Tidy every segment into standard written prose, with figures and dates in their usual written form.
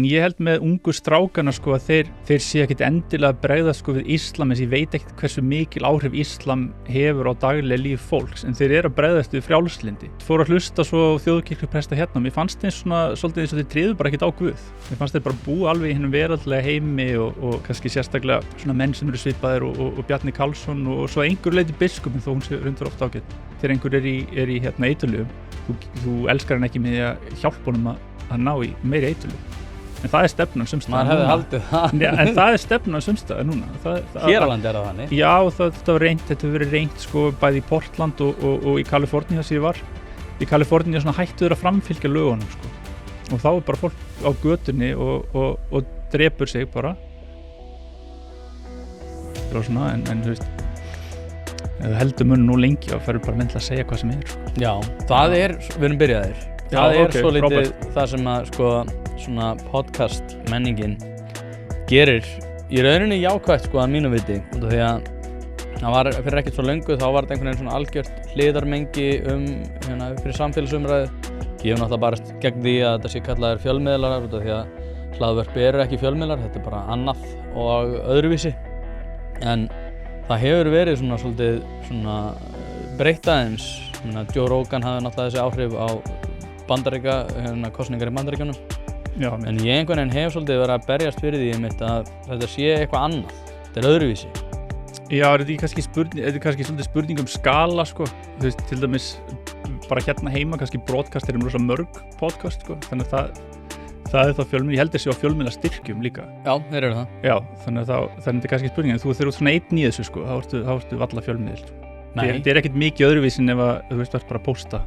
Ég held með ungu strákana sko að þeir sé ekkit endilega að bregðast sko við íslam, en ég veit ekkert hversu mikil áhrif íslam hefur á daglega líf fólks, en þeir eru að bregðast við frjálslyndi. Fór að hlusta svo þjóðkirkjupresta hérna, mér fannst þeim svolítið eins og þeir tryðu bara ekkit á Guð. Mér fannst þeir bara búa alveg í hennum veraldlega heimi og kannski sérstaklega svona menn sem eru svipaðir og Bjarni Karlsson og svo einhver leiti biskupinn þó hún sé reyndar oft ágætt. Þegar einhver er í hérna eiturlyfjum, þú elskar hann ekki með því að hjálpa honum að ná í meiri eiturlyf. En það er stefnan sumstaðar núna. Maður hefði haldið það. Já, en það er stefnan sumstaðar núna. Hér á landi það þannig? Já, þetta hefur verið reynt sko bæði í Portland og í Kaliforníu þar sem ég var. Í Kaliforníu svona hættu þeir að framfylgja lögunum sko. Og þá er bara fólk á götunni og drepur sig bara. Og svona, en þú veist, ef þú heldur munn nú lengi og ferur bara menn til að segja hvað sem er. Sko. Já, það er, við erum byrjaðir. Það er svo lítið það sem að sko svona podcast menningin gerir í rauninni jákvætt sko að mínu viti, út af því að það var fyrir ekkert svo löngu þá var þetta einhvern veginn svona algjört hliðarmengi hérna fyrir samfélagsumræðu. Ég hef náttúrulega bara gegn því að þetta sé kallaðir fjölmiðlar, út af því að hlaðvörp eru ekki fjölmiðlar, þetta er bara annað og öðruvísi. En það hefur verið svona svolítið svona breytt aðeins. Joe Rogan hafði náttúrulega þessi áhrif á kosningar í Bandaríkjunum. Já, en ég einhvern veginn hef svolítið verið að berjast fyrir því einmitt að þetta sé eitthvað annað. Þetta er öðruvísi. Já, þetta er kannski svolítið spurning skala sko. Þú veist, til dæmis bara hérna heima kannski broadcast rosa mörg podcast sko. Þannig að það er þá fjölmiðlar, ég held þessi á fjölmiðla styrkjum líka. Já, þeir eru það. Já, þannig að þetta er kannski spurning, en þú þegar út svona einn í þessu sko, þá ertu valla fjölmiðl. Þetta er ekkert mikið öðruvísi en ef að þú veist bara posta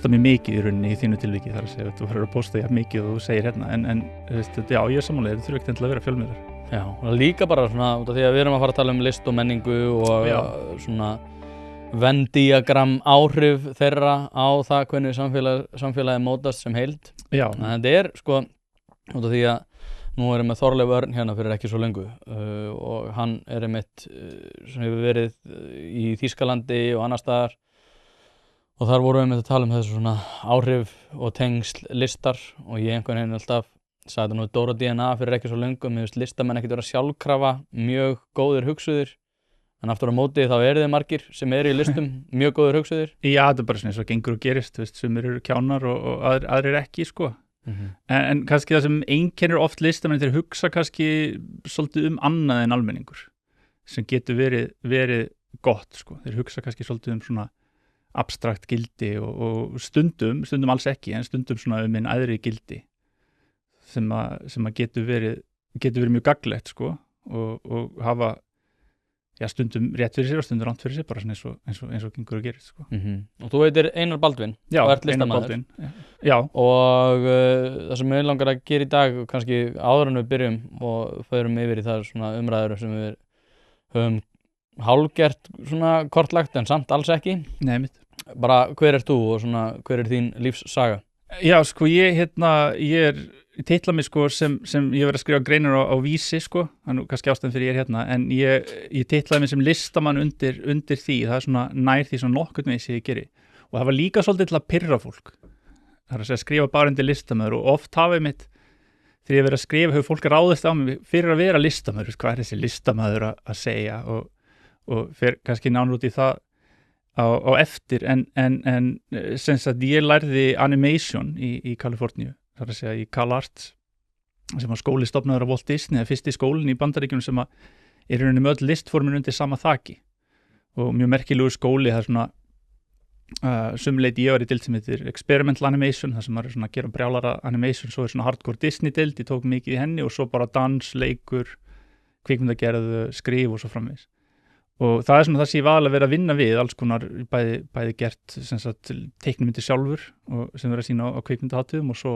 mjög mikið í rauninni í þínu tilviki, þar að segja að þú verður að posta jafn mikið og þú segir hérna, en já, ég er sammála, þetta þurfi ekkert endilega að vera fjölmiðlar. Já, og líka bara svona út af því að við erum að fara að tala um list og menningu og svona Venn-diagram áhrif þeirra á það hvernig samfélagið mótast sem heild. Já. En þetta er sko út af því að nú erum við Þorleif Örn hérna fyrir ekki svo löngu og hann er einmitt sem hefur verið í Þýskalandi og annars staðar. Og þar vorum við með að tala um þessu svona áhrif og tengsl listar og ég einhvern veginn alltaf sagði þetta nú Dóra DNA fyrir ekki svo löngu, mér finnst listamenn ekkert vera sjálfkrafa, mjög góðir hugsuðir, en aftur á móti þá eru þeir margir sem eru í listum mjög góðir hugsuðir. Já, þetta er bara svona eins og gengur og gerist, þú veist, sumir eru kjánar og aðrir ekki, sko. En kannski það sem einkennir oft listamenn þeir hugsa kannski svolítið annað en almenningur, sem getur verið gott, sko. Þeir hugsa kannski svolítið svona abstrakt gildi og stundum alls ekki, en stundum svona minn æðri gildi sem að getur verið mjög gagnlegt sko og hafa stundum rétt fyrir sér og stundum rangt fyrir sér, bara eins og gengur og gerist sko. Og þú heitir Einar Baldvin og ert listamaður. Já. Og það sem við langar að gera í dag, kannski áður en við byrjum og förum yfir í það svona umræður sem við höfum hálfgert svona kortlagt en samt alls ekki. Nei, mitt. Bara hver ert þú og svona hver er þín lífssaga? Já, sko ég titla mig sko sem ég verið að skrifa greinar á Vísi sko, þannig kannski ástæðan fyrir ég er hérna, en ég titlaði mig sem listamann undir því, það er svona nær því svona nokkurn veginn sem ég geri. Og það var líka svolítið til að pirra fólk. Það er að segja skrifa bara undir listamaður og oft hafið mitt þegar ég verið að skrifa hefur fólk ráðist á mig fyrir að vera listamaður, hvað er þessi listamaður að segja og fyrir kannski nánur út í það á eftir, en sem sagt ég lærði animation í Kaliforníu, þar að segja í CalArts sem var skóli stofnaður af Walt Disney, fyrsti skólinn í Bandaríkjunum sem að er rauninni með öll listformin undir sama þaki og mjög merkilegur skóli, það er svona sumleiti ég var í deild sem heitir Experimental Animation, það sem maður er svona að gera brjálara animation, svo er svona Hardcore Disney deild, ég tók mikið í henni og svo bara dans, leikur, kvikmyndagerð, skrif og svo framvegis. Og það er svona það sem ég var alveg að vera að vinna við, alls konar bæði gert sem sagt teiknimyndir sjálfur og sem verið að sína á kvikmyndahátíðum og svo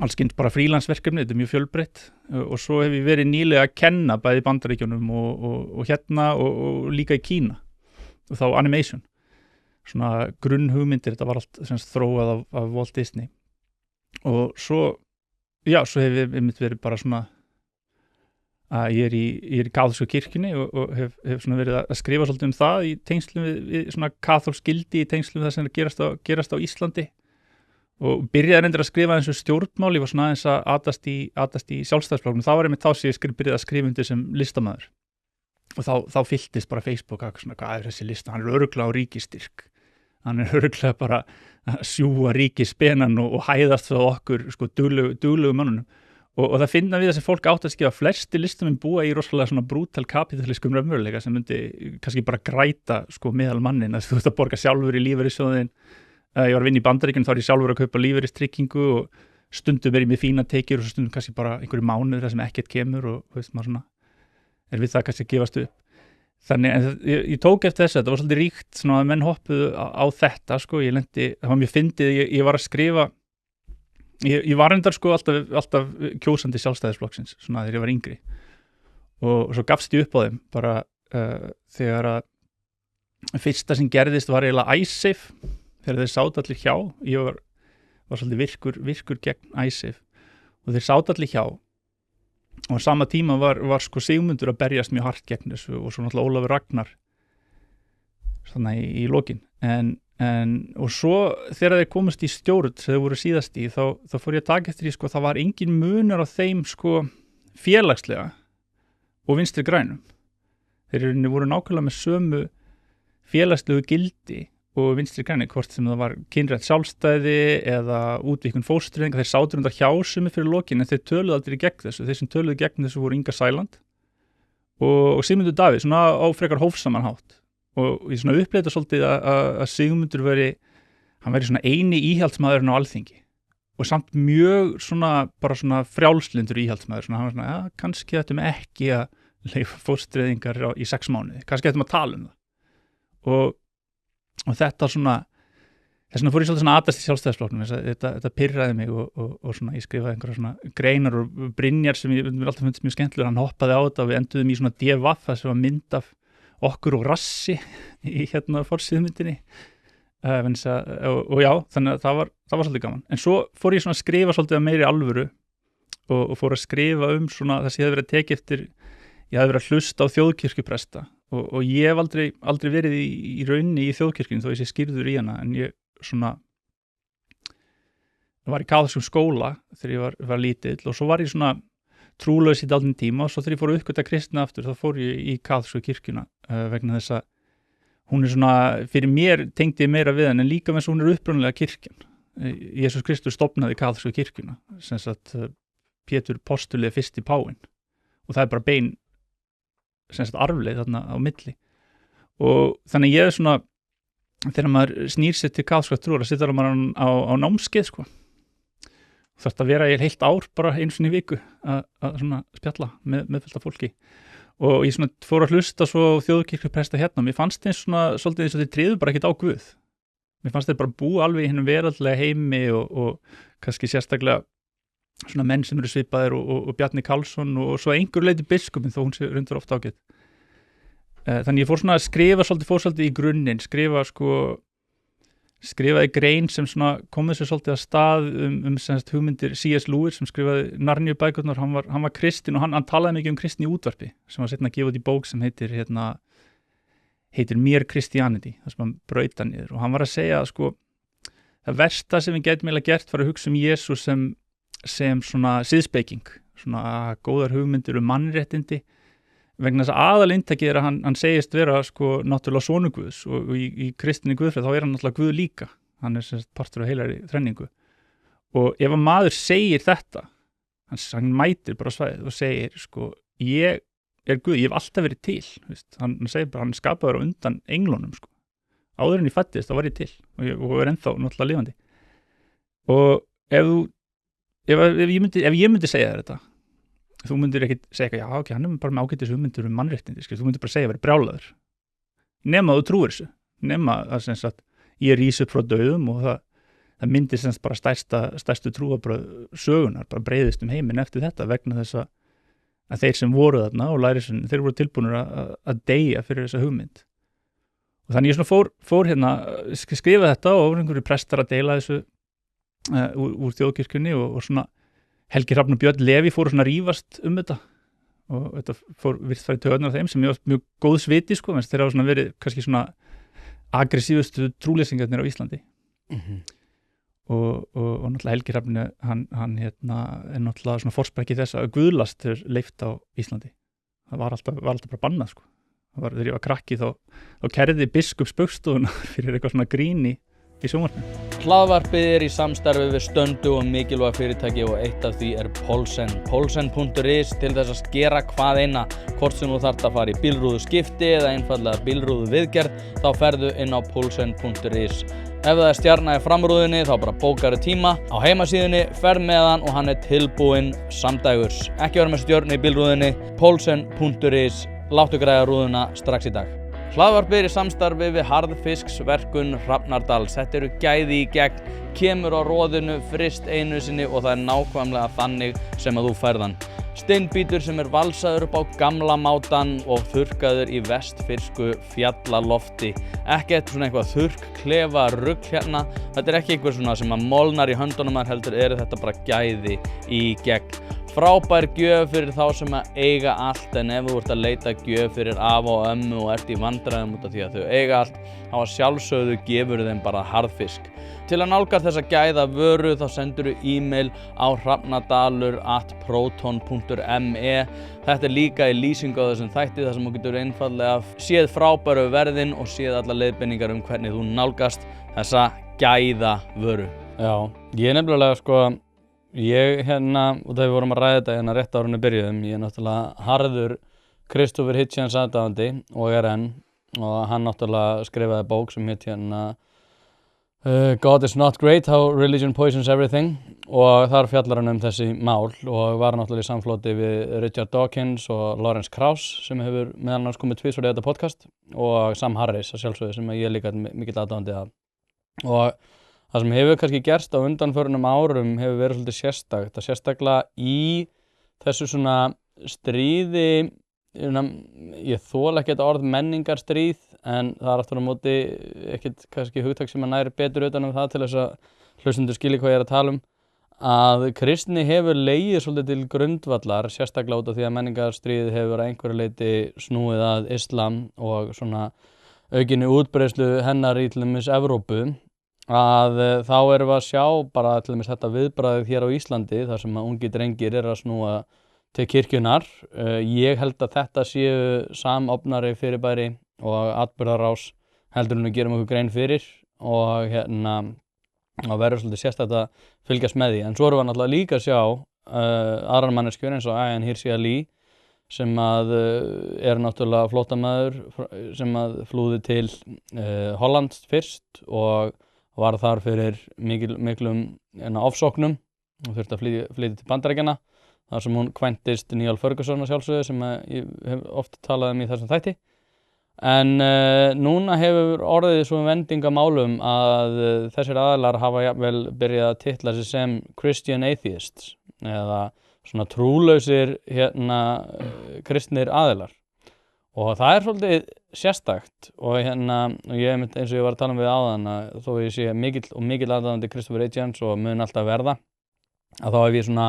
alls kynnt bara frílansverkefni, þetta er mjög fjölbreytt og svo hef ég verið nýlega að kenna bæði í Bandaríkjunum og hérna og líka í Kína og þá animation. Svona grunnhugmyndir, þetta var allt sem þróað af Walt Disney. Og svo hef ég verið bara svona að ég er í kaþólsku kirkjunni og hef svona verið að skrifa svolítið það í tengslum við svona kaþólsk gildi í tengslum það sem er gerast á Íslandi og byrjaði reyndir að skrifa eins og stjórnmál, ég var svona aðeins að atast í sjálfstæðisflokknum, þá var einmitt þá sem ég byrjaði að skrifa undir sem listamaður og þá fylltist bara Facebook svona, hvað þessi lista, hann örugglega á ríkisstyrk, hann örugglega bara að sjúga ríkisspenan og hæðast fyrir okkur sko duglegu mönnunum og það finna við þessi fólk átt að skilja að flesti listamenn búa í rosalega svona brútal kapitaliskum raunveruleika sem myndi kannski bara græta sko meðal mannin að þú ert að borga sjálfur í lífeyrissjóðin. Ég var að vinna í Bandaríkjunum, þá er ég sjálfur að kaupa lífeyristryggingu og stundum er ég með fína tekjur og stundum kannski bara einhverju mánuður þar sem ekkert kemur og veist maður svona er við það kannski að gefast upp. Þannig en ég tók eftir þessu, þetta var svolítið ríkt svona að menn hoppuðu á þetta sko, það var mjög fyndið, ég var að skrifa Ég var reyndar sko alltaf kjósandi sjálfstæðisflokksins svona þegar ég var yngri og svo gafst ég upp á þeim bara þegar að fyrsta sem gerðist var eiginlega Icesave þegar þeir sátu allir hjá, ég var svolítið virkur gegn Icesave og þeir sátu allir hjá og á sama tíma var sko Sigmundur að berjast mjög hart gegn þessu og svo náttúrulega Ólafur Ragnar svona í lokin og svo þegar þeir komast í stjórn sem þeir voru síðast í þá fór ég að taka eftir því sko það var engin munur á þeim sko félagslega og vinstri grænum þeir voru nákvæmlega með sömu félagslegu gildi og vinstri græni hvort sem það var kynrænt sjálfstæði eða útvíkun fóstureyðinga þeir sátu reyndar hjásemi fyrir lokin en þeir töluðu aldrei gegn þessu þeir sem töluðu gegn þessu voru Inga Sæland og Sigmundur Davíð svona á frekar hófsaman hátt og ég svona uppleita svolítið að Sigmundur væri svona eini íhaldsmaðurinn á Alþingi og samt mjög svona bara svona frjálslyndur íhaldsmaður svona, hann var svona, ja, kannski ættum ekki að leyfa fóstureyðingar í 6 mánuði kannski ættum að tala það og þetta svona þess vegna fór ég svolítið svona aðast í sjálfstæðisflokknum þetta pirraði mig og svona ég skrifaði einhverja svona greinar og Brynjar sem ég alltaf fundist mjög skemmtilegur, hann hoppaði á þetta og við enduðum í svona DVF það sem var mynd af okkur og rassi í forsíðumyndinni og já, þannig að það var svolítið gaman en svo fór ég svona að skrifa svolítið að meiri alvöru og fór að skrifa svona þess að ég hefði verið að teki eftir ég hefði verið að hlusta á þjóðkirkjupresta og ég hef aldrei verið í rauninni í þjóðkirkjunni þó ég sé skýrður í hana en ég svona var í kaþólskum skóla þegar ég var lítill og svo var ég svona trúlaus í dálítinn tíma og svo þegar ég fór að uppgöta kristna aftur þá fór ég í kaþólsku kirkjuna vegna þess að hún svona, fyrir mér tengdi ég meira við henn en líka með þess að hún upprunalega kirkjan. Jesús Kristur stofnaði kaþólsku kirkjuna, sem sagt Pétur postuli fyrsti páfinn og það bara bein sem sagt arfleið þarna á milli og þannig ég svona þegar maður snýr sér til kaþólskrar trúar að sitja maður á námskeið sko þarf að vera í heilt ár bara einu sinni í viku að svona spjalla með fullt af fólki og ég svona fór að hlusta svo þjóðkirkjupresta hérna mér fannst þeim svona svolítið eins og þeir tryðu bara ekkert á Guð mér fannst þeir bara búa alveg í hennum veraldlega heimi og kannski sérstaklega svona menn sem eru svipaðir og Bjarni Karlsson og svo einhver leiti biskupinn þó hún sé rundur ofta ágætt þannig ég fór svona að skrifa svolítið í grunninn skrifaði grein sem svona komið sér svolítið að stað semst hugmyndir C.S. Lewis sem skrifaði Narníubækurnar, hann var kristinn og hann talaði mikið kristni í útvarpi sem var seinna að gefa út í bók sem heitir Mere Christianity, það sem hann braut hann niður og hann var að segja að það versta sem við getum eiginlega gert var að hugsa Jesús sem svona siðspeking, svona góðar hugmyndir mannréttindi vegna þess að aðalindtakið að hann segist vera náttúrulega sonur Guðs og í kristinni Guðfræði þá hann náttúrulega Guð líka hann sem partur af heilari þrenningu og ef að maður segir þetta hann mætir bara svæðið og segir ég er Guð, ég hef alltaf verið til hann segir bara, hann skapaður á undan englunum áður en ég fættist þá var ég til og er ennþá náttúrulega lifandi og ef ég myndi segja þér þetta þú myndir ekki segja já, ok, hann bara með ágætis hugmyndir mannréttindi, þú myndir bara segja að vera brjálaður nema þú trúir þessu nema að sem sagt ég rís upp frá dauðum og það myndir sem sagt bara stærstu trúarbröð sögunar, bara breiðist heiminn eftir þetta vegna þess að þeir sem voru þarna og lærisveinir, þeir voru tilbúnir að deyja fyrir þessa hugmynd og þannig ég svona fór hérna skrifa þetta og einhverju prestar að deila þessu úr þjóðkirkjunni og svona Helgi Hrafn og Björn Leví fóru svona að rífast þetta og þetta virðist farið töðunar af þeim sem ég var mjög góð sviti þeir hafa svona verið kannski svona aggressífustu trúleysingarnir á Íslandi náttúrulega Helgi Hrafn hann er náttúrulega svona forsprakki þess að guðlast er leyft á Íslandi. Það var alltaf bara bannað sko. Það var þegar ég var krakki þá kærði biskup Spaugstofuna fyrir eitthvað svona gríni í sjónvarpinu. Hlaðvarpið í samstarfi við stöndu og mikilvæg fyrirtæki og eitt af því Poulsen. Poulsen.is til þess að skera hvað eina, hvort sem þú þarft að fara í bílrúðu skipti eða einfallega bílrúðu viðgerð, þá ferðu inn á Poulsen.is. Ef það stjarna í framrúðinni þá bara bókaru tíma á heimasíðunni, ferð með hann og hann tilbúinn samdægurs. Ekki vera með stjörnu í bílrúðinni, Poulsen.is, láttu græja rúðuna strax í dag. Hlaðvarpið í samstarfi við Harðfisksverkun Hrafnardals. Þetta eru gæði í gegn, kemur á roðinu, fryst einu sinni og það nákvæmlega þannig sem að þú færðan. Steinbítur sem valsaður upp á gamla mátan og þurrkaður í vestfirsku fjallalofti. Ekkert svona eitthvað þurrkklefa rugl hérna. Þetta ekki eitthvað svona sem að molnar í höndunum heldur þetta bara gæði í gegn. Frábær gjöf fyrir þá sem að eiga allt, en ef þú ert að leita gjöf fyrir afa og ömmu og ert í vandræðum út af því að þau eiga allt, þá að sjálfsögðu gefur þeim bara harðfisk. Til að nálgast þessa gæða vöru þá sendur e-mail á hrafnadalur@proton.me. Þetta líka í lýsingu á þessum þætti þar sem þú getur einfaldlega séð frábæru verðin og séð alla leiðbeiningar hvernig þú nálgast þessa gæða vöru. Já, ég nefnilega sko ég og þegar við vorum að ræða þetta rétt árunni byrjuðum, ég náttúrulega harður Christopher Hitchens aðdáandi og enn, og hann náttúrulega skrifaði bók sem hét God is not great, how religion poisons everything, og þar fjallar hann þessi mál og var náttúrulega í samfloti við Richard Dawkins og Lawrence Krauss sem hefur meðal annars komið tvisvar í þetta podcast og Sam Harris að sjálfsögðu sem ég líka mikill aðdáandi að. Og það sem hefur kannski gerst á undanförnum árum hefur verið svolítið sérstakt, sérstaklega í þessu svona stríði, ég þoli ekki þetta orð menningarstríð, en það aftur á móti ekkert kannski hugtak sem að næri betur utan það til þess að hlustendur skilji hvað ég að tala að kristni hefur legið svolítið til grundvallar, sérstaklega út af því að menningarstríð hefur að einhverju leyti snúið að islam og svona aukinni útbreiðslu hennar í til dæmis Evrópu, að þá erum við að sjá bara til dæmis þetta viðbragðið hér á Íslandi þar sem að ungir drengir að snúa til kirkjunar. Ég held að þetta séu samofnari fyrirbæri og atburðarás heldur en við gerum okkur grein fyrir og verður svolítið sérstakt að fylgjast með því. En svo erum við náttúrulega líka að sjá aðrar manneskjur eins og Ayaan Hirsi Ali sem að náttúrulega flóttamaður sem að flúði til Holland fyrst og var þar fyrir miklum ofsóknum og þurfti að flytja til Bandaríkjanna þar sem hún kvæntist Niall Ferguson að sjálfsögðu sem ég hef oft talað í þessum þætti. En núna hefur orðið svo vending á málum að þessir aðilar hafa jafnvel byrjað að titla sig sem Christian Atheists eða svona trúlausir kristnir aðilar. Og það svolítið sérstakt og ég eins og ég var að tala við áðan að þó ég sé mikill aðdáandi Christopher Hitchens og mun alltaf verða, að þá hef ég svona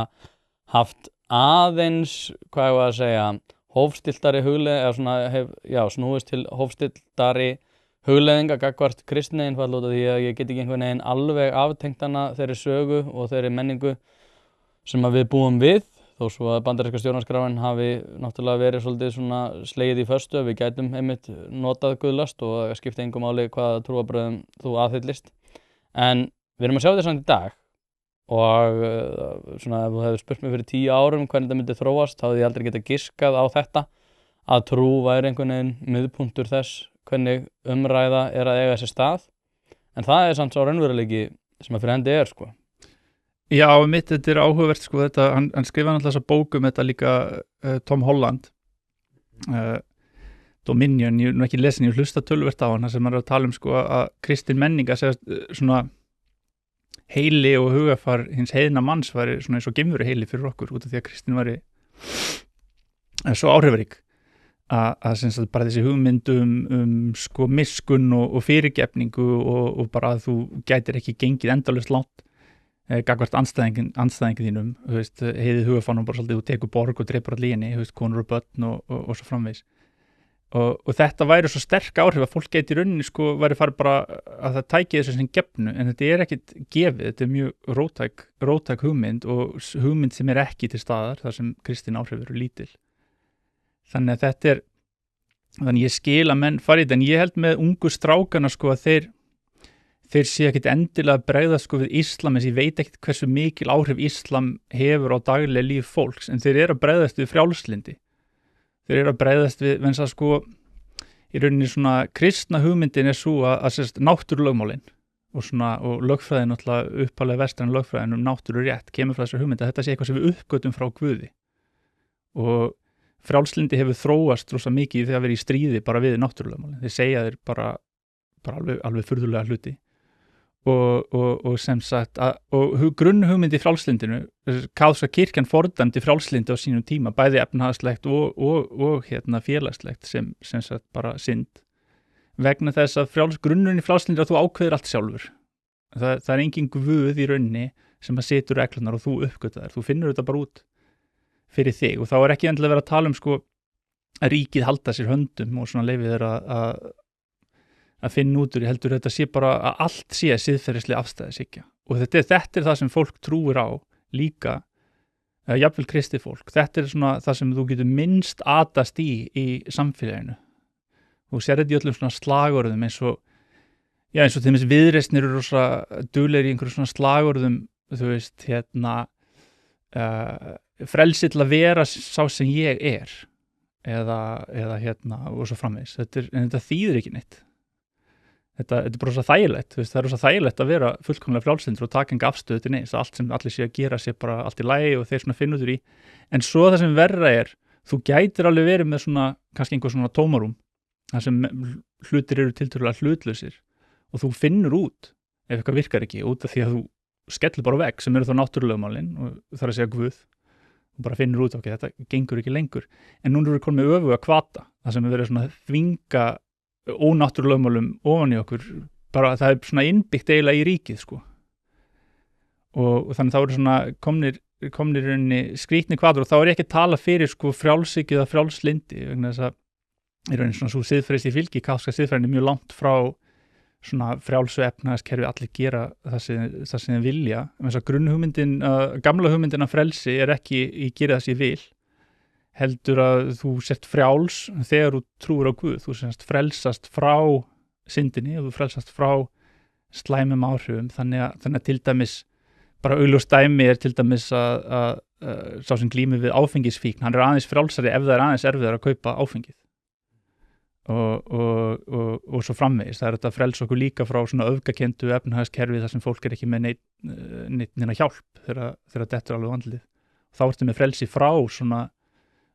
haft aðeins, hvað ég var að segja, hófstilltari hugleið, eða svona snúist til hófstilltari hugleiðinga gagnvart kristni einfaldlega út af því að ég get ekki einhvern veginn alveg aftengt hana þeirri sögu og þeirri menningu sem að við búum við. Þó svo að bandaríska stjórnarskráin hafi náttúrulega verið svolítið svona slegið í föstu að við gætum einmitt notað guðlast og það skipti engu máli hvaða trúarbrögðum þú aðhyllist. En við erum að sjá þetta samt í dag og svona ef þú hefur spurt mig fyrir 10 árum hvernig þetta myndi þróast þá hefði ég aldrei getað giskað á þetta að trú væri einhvern veginn miðpunktur þess hvernig umræða að eiga sér stað. En það samt sá raunveruleiki sem að fyrir hendi sko. Já, þetta áhugavert sko, hann skrifaði náttúrulega þessa bók þetta líka Tom Holland Dominion, ég ekki lesin, ég hlusta töluvert á hann sem hann að tala sko að kristin menninga svona heili og hugafar hins heiðna manns væri svona eins og geimveru heili fyrir okkur út af því að kristin væri svo áhrifarík að sem sagt bara þessi hugmynd sko miskun og fyrirgefningu og bara að þú gætir ekki gengið endalaust langt gagnvart andstæðingin þínum, heiðið hugafánum bara svolítið, þú tekur borg og dreipur allir í henni, konur og börn og svo framvegis. og þetta væri svo sterk áhrif að fólk geti í rauninni sko væri farið bara að það tæki þessu sem gefnu, en þetta er ekkit gefið, þetta er mjög róttæk hugmynd og hugmynd sem er ekki til staðar þar sem kristin áhrif eru lítil. Þannig að þetta er, þannig ég skil að menn farið þetta, en ég held með ungu strákana sko að þeir sé ekkit endilega bregðast sko við íslam, en ég veit ekkit hversu mikil áhrif íslam hefur á daglega líf fólks, en þeir eru að bregðast við frjálslyndi. Þeir eru að bregðast við, venst að sko, í rauninni svona kristna hugmyndin er svo að sérst náttúrulögmálin og lögfræðin náttúrulega upphaflega vestræn lögfræðin náttúrurétt kemur frá þessar hugmynd að þetta sé eitthvað sem við uppgötum frá Guði. Og frjálslyndi hefur þróast rosa mikið þegar verið í stríði bara við náttúrulögmálin. Þeir segja þeir bara alveg furðulega hluti. Og sem sagt og grunnhugmyndi í frjálslyndinu, kaþólska kirkjan fordæmdi frjálslyndi á sínum tíma, bæði efnahagslegt og félagslegt sem sagt bara synd, vegna þess að grunnurinn í frjálslyndi er að þú ákveður allt sjálfur. Það er engin guð í rauninni sem að setur reglunar og þú uppgötar, þú finnur þetta bara út fyrir þig, og þá er ekki endilega verið að tala sko að ríkið halda sér höndum og svona leyfi þeir að finna út úr, ég heldur þetta sé bara að allt sé siðferðislega afstæðishyggja, og þetta er það sem fólk trúir á líka, jafnvel kristið fólk. Þetta er svona það sem þú getur minnst atast í samfélaginu. Þú sér þetta í öllum svona slagorðum eins og til dæmis Viðreisnir eru rosa duglegir í einhverjum svona slagorðum, þú veist, frelsi til að vera sá sem ég er, eða og svo framvegis. En þetta þýðir ekki neitt. Þetta er bara svo þægilegt, það er svo þægilegt að vera fullkomlega frjálslyndur og taka enga afstöðu til neins, allt sem allir sé að gera sé bara allt í lagi og þeir svona finna út úr í, en svo það sem verra er, þú gætir alveg verið með svona, kannski einhver svona tómarum, þar sem hlutir eru tiltölulega hlutlausir og þú finnur út ef eitthvað virkar ekki, út af því að þú skellir bara vegg sem eru þá náttúrulögmálin og það er að segja Guð, og bara finnur út, ok, þetta gengur ekki lengur, en núna eru komið öfuga hvata, það sem er verið svona þvinga ónáttúrulögmálum ofan í okkur, bara það er svona innbyggt eiginlega í ríkið sko, og þannig þá eru svona komnir rauninni skrýtni kvadur, og þá er ég ekki að tala fyrir sko frjálshyggju eða frjálslyndi, vegna þess að í rauninni svona svo siðferðislega fylgi, kaþólska siðfræðin er mjög langt frá svona frjálsu efnahagskerfi, allir gera það sem þeir vilja, en þess að grunnhugmyndin, gamla hugmyndin af frelsi er ekki ég gera það sem ég vil, heldur að þú sért frjáls þegar þú trúir á Guð, þú sért frelsast frá syndinni og þú frelsast frá slæmum áhrifum, þannig að til dæmis bara augljóst dæmi er til dæmis að sá sem glímir við áfengisfíkn, hann er aðeins frjálsari ef það er aðeins erfiðar að kaupa áfengið og svo framvegis. Það er þetta að frelsa okkur líka frá svona öfgakenndu efnahagskerfi þar sem fólk er ekki með neina hjálp þegar þetta er alveg vandlið. Þá ertu með frelsi frá svona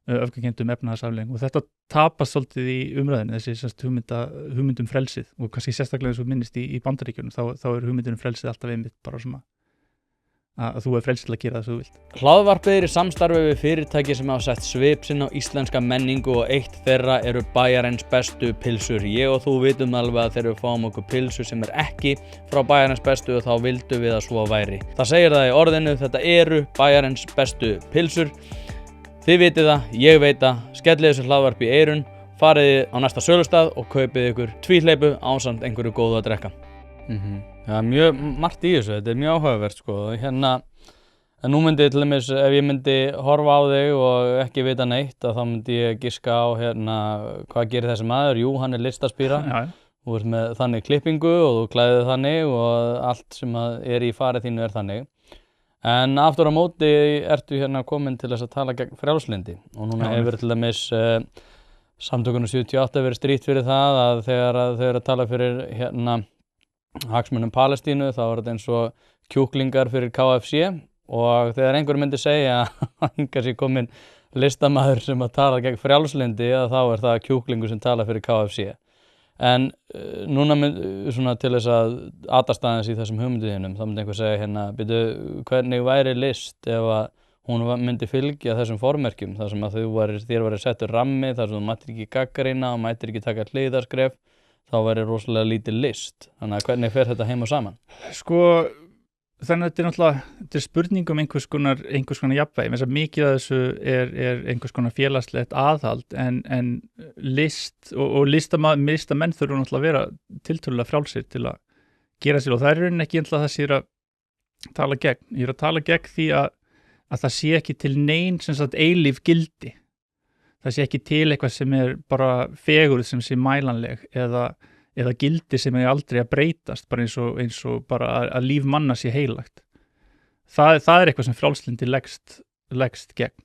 öfgakendum efnahagsafleiðingum, og þetta tapast svolítið í umræðinu, þessi hugmyndum frelsið, og kannski sérstaklega eins og minnist í Bandaríkjunum, þá er hugmyndum frelsið alltaf einmitt bara svona að þú er frelsi til að gera það sem þú vilt. Hlaðvarpið er í samstarfi við fyrirtæki sem hafa sett svip sinn á íslenska menningu og eitt þeirra eru Bæjarins bestu pylsur. Ég og þú vitum alveg að þegar við fáum okkur pylsu sem er ekki frá Bæjarins bestu og þá vildum við að svo væri. Það segir það í orðinu, þetta eru Bæjarins bestu pylsur. Þið vitið það, ég veit það, skellið þessu hlaðvarpi í eyrun, farið á næsta sölustað og kaupið ykkur tvíhleypu ásamt einhverju góðu að drekka. Ja, mjög margt í þessu, þetta er mjög áhugavert sko. En nú myndi til dæmis, ef ég myndi horfa á þig og ekki vita neitt, þá myndi ég giska á hvað gerir þessi maður? Jú, hann er listaspíra. Já. Þú ert með þannig klippingu og þú klæðið þannig og allt sem er í farið þínu er þannig. En aftur á móti ertu komin til þess að tala gegn frjálslyndi og núna hefur til dæmis samtökunum 78 verið strítt fyrir það að þegar þau eru að tala fyrir hagsmunum Palestínu þá er þetta eins og kjúklingar fyrir KFC, og þegar einhver myndi segja að hingað sé komin listamaður sem að tala gegn frjálslyndi, þá er það kjúklingur sem tala fyrir KFC. En núna svona til þess að atast aðeins í þessum hugmynduðinum, þá myndi einhver segja byrju, hvernig væri list ef að hún myndi fylgja þessum formerkjum, þar sem að þér væri settur rammi, þar sem þú mættir ekki gagnrýna og mættir ekki taka hliðarskref, þá væri rosalega lítið list. Þannig að hvernig fer þetta heim og saman? Sko, þannig að þetta náttúrulega spurning einhvers konar jafnvægi, þess að mikið af þessu er einhvers konar félagslegt aðhald en list og listamenn þurfa náttúrulega að vera tiltölulega frjálsir til að gera sér og það raunin ekki það sem ég að tala gegn. Ég að tala gegn því að það sé ekki til nein sem sagt eilíf gildi. Það sé ekki til eitthvað sem bara fegurð sem sé mælanleg eða gildi sem aldrei að breytast bara eins og bara að líf manna sé heilagt. Það eitthvað sem frjálslyndi leggst gegn.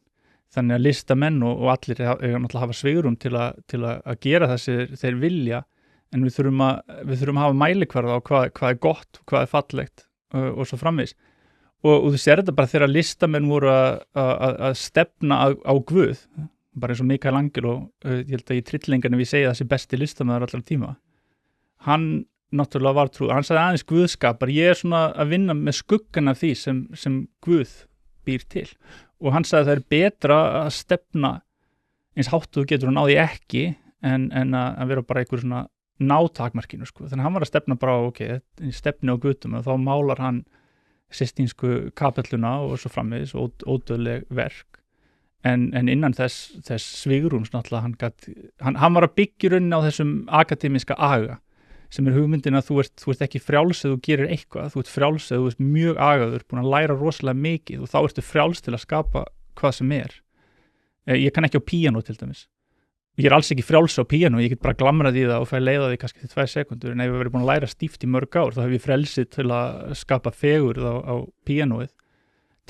Þannig að listamenn og allir náttúrulega hafa svigrúm til að gera það sem þeir vilja en við þurfum að hafa mælikvarða á hvað gott, hvað fallegt og svo framvegis. Og þú sér þetta bara þegar listamenn voru að stefna á Guð, bara eins og Michelangelo, ég held að í Tryllingarnir við segja þessi besti listamaður allra tíma. Hann náttúrulega var trúður, hann sagði aðeins guðskapar, ég svona að vinna með skuggan af því sem Guð býr til. Og hann sagði að það betra að stefna eins hátt þú getur og náði ekki en að vera bara einhver svona nátakmarkinu, sko. Þannig að hann var að stefna bara stefni á Guðum og þá málar hann Sistínsku kapelluna og svo framvegis ódöðleg verk. En innan þess svigrúms náttúrulega hann var að byggja rauninni á þessum akademiska aga sem hugmyndin að þú ert ekki frjáls ef þú gerir eitthvað, þú ert frjáls ef þú ert mjög agaður, búin að læra rosalega mikið og þá ertu frjáls til að skapa hvað sem ég kann ekki á píanó til dæmis, ég alls ekki frjáls á píanó, ég get bara glamrað í það og fæ leiða því kannski til 2 sekundur, en ef ég verið búin að læra stíft í mörg ár þá hef ég frelsið til að skapa fegurð á píanóið.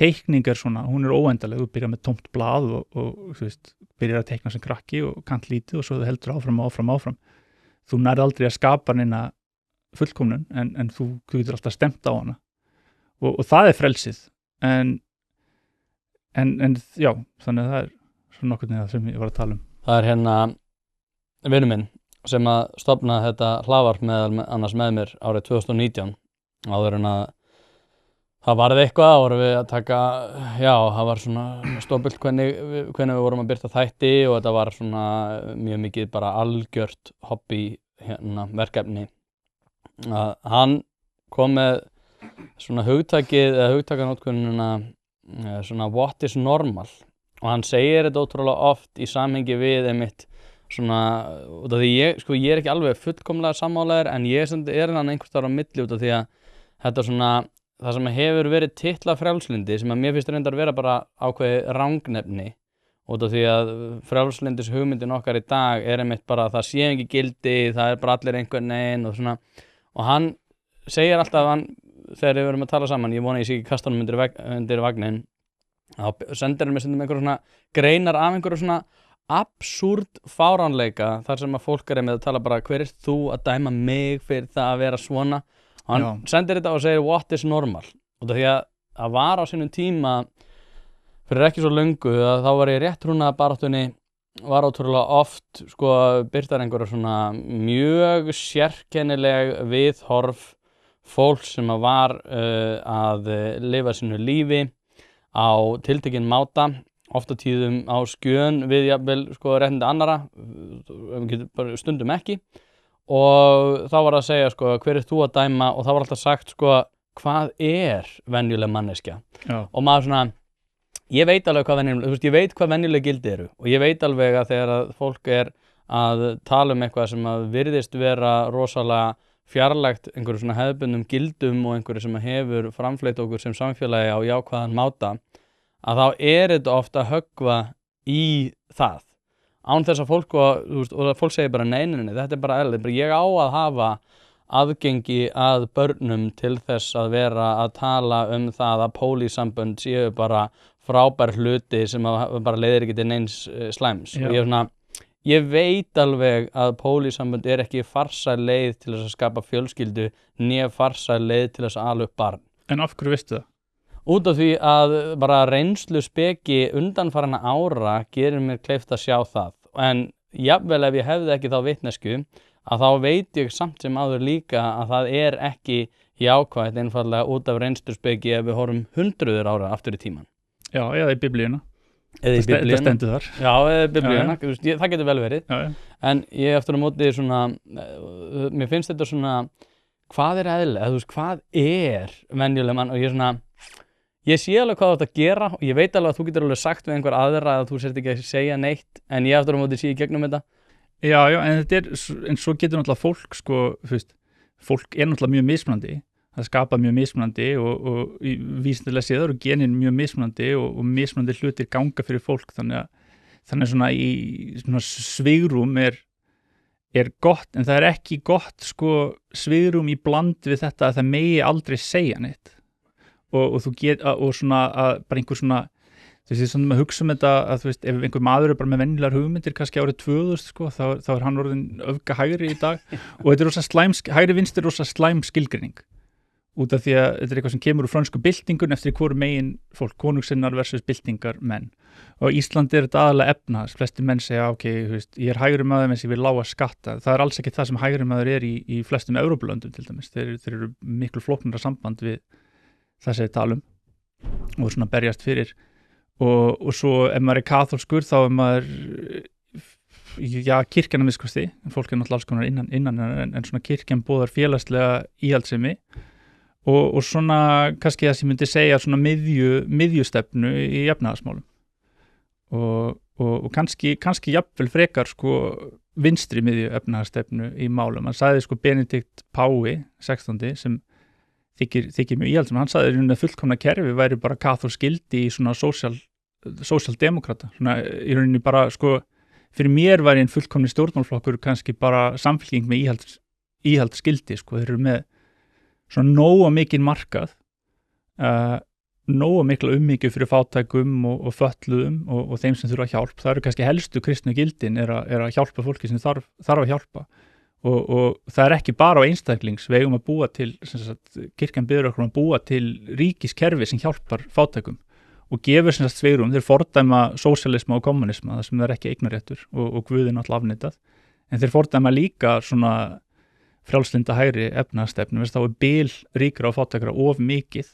Teikning svona, hún óendaleg, þú byrjar með tómt blað og þú veist, byrjar að teikna sem krakki og kant lítið og svo þú heldur áfram. Þú nærð aldrei að skapa neina fullkomnun en þú getur alltaf stemt á hana og það frelsið en já, þannig að það svona nokkuð neða sem ég var að tala um. Það hérna vinur minn sem að stofna þetta hlaðvarp meðal annars með mér árið 2019 áður en að það varði eitthvað, vorum við að taka, það var svona stórbult hvernig við vorum að birta þætti og þetta var svona mjög mikið bara algjört hobby verkefni. Hann kom með svona hugtakanótkunina svona what is normal og hann segir þetta ótrúlega oft í samhengi við einmitt svona, út af því ég er ekki alveg fullkomlega sammálaður en ég hann einhvers staðar á milli út af því að þetta svona það sem hefur verið titla frjálslyndi sem að mér finnst reyndar vera bara ákveðið rangnefni út af því að frjálslyndis hugmyndin okkar í dag einmitt bara að það sé ekki gildi, það bara allir einhvern veginn og svona og hann segir alltaf þegar við verum að tala saman, ég vona ég sé ekki kasta honum undir vagnin þá sendir hann mér einhverjum svona greinar af einhverju svona absúrd fáránleika þar sem að fólk með að tala bara hver þú að dæma mig fyrir það að vera svona og hann sendir þetta og segir what is normal og því að var á sínum tíma fyrir ekki svo löngu að þá var ég rétt rúna baráttunni var ótrúlega oft birtar einhverja svona mjög sérkennileg viðhorf fólk sem að var að lifa sínu lífi á tiltekinn máta oft á tíðum á skjön við jafnvel réttindi annarra stundum ekki og þá var að segja hver þú að dæma og þá var alltaf sagt hvað venjuleg manneskja og maður svona ég veit alveg ég veit hvað venjuleg gildi eru og ég veit alveg að þegar að fólk að tala eitthvað sem að virðist vera rosalega fjarlægt einhverju svona hefðbundum gildum og einhverju sem hefur framfleytt okkur sem samfélagi á jákvæðan máta að þá þetta ofta að höggva í það án þess að fólk og fólk segir bara nei, þetta bara eðlilegt, ég á að hafa aðgengi að börnum til þess að vera að tala það að pólísambönd séu bara frábær hluti sem bara leiðir ekki til neins slæms og ég veit alveg að pólísambönd ekki farsæl leið til þess að skapa fjölskyldu né farsæl leið til þess að ala upp barn. En af hverju veistu það? Út af því að bara reynslu speki undanfarana ára gerir mér kleift að sjá það en jafnvel ef ég hefði ekki þá vitnesku að þá veit ég samt sem áður líka að það ekki jákvætt einfallega út af reynslu speki ef við horfum 100 ára aftur í tíman. Já, eða í biblíuna. Það stendur þar. Já, eða í biblíuna, það getur vel verið. Já. En ég eftir á móti svona, mér finnst þetta svona hvað eðlilega, þú veist, hvað venjuleg mann, og ég sé alveg hvað þú átt að gera og ég veit alveg að þú getur alveg sagt við einhver aðra að þú sért ekki að segja neitt, en ég aftur á móti sé í gegnum þetta. Já, en en svo getur náttúrulega fólk, sko, þú veist, fólk náttúrulega mjög mismunandi, það skapa mjög mismunandi og vísindilega séður og genin mjög mismunandi og mismunandi hlutir ganga fyrir fólk, þannig svona í svona svigrúm er gott, en það ekki gott, sko, svigrúm í bland við þetta að það megi aldrei segja neitt. Og þú og svona að bara einhver svona, þú veist, svona að hugsa þetta að, þú veist, ef einhver maður bara með venjulegar hugmyndir kannski árið 2000, sko, þá hann orðinn öfga hægri í dag og þetta rosa hægri vinstri rosa slæm skilgreining út af því að þetta eitthvað sem kemur úr frönsku byltingun eftir hvoru megin fólk, konungssinnar versus byltingar menn og Íslandi þetta aðalega efnahag, flestir menn segja ok, þú veist, ég hægri maður en ég vil lága skatta, það alls ekki það sem hægri maður í flestum Evrópulöndum til dæmis, þeir eru miklu flóknara samband við það sem við talum og svona berjast fyrir og svo ef maður kaþólskur þá maður kirkjan að minnskosti, fólk náttúrulega alls konar innan en svona kirkjan boðar félagslega íhaldssemi og svona kannski það sem myndi segja svona miðjustefnu í efnahagsmálum og kannski jafnvel frekar, sko, vinstri miðju efnahagsstefnu í málum. Hann sagði, sko, Benedikt Pái 16. sem þykir mjög íhaldsam, hann sagði að fullkomna kerfi væri bara kaþólsk gildi í svona sósíaldemókrata, svona í rauninni bara, sko, fyrir mér væri en fullkomni stjórnmálflokkur kannski bara samfylking með íhaldsgildi, sko, þeir eru með svona nóga mikinn markað, nóga mikla umhyggju fyrir fátækum og fötluðum og þeim sem þurfa hjálp. Það eru kannski helstu kristnu gildin er að hjálpa fólki sem þarf að hjálpa. Og það ekki bara á einstaklings, við eigum að búa til, kirkjan biður okkur að búa til ríkiskerfi sem hjálpar fátækum og gefur svigrum, þeir fordæma sósíalisma og kommunisma, það sem er ekki eignarréttur og Guðin alltaf afneitað, en þeir fordæma líka svona frjálslynda hægri efnahagsstefnu, þá bil ríkra og fátækra of mikið,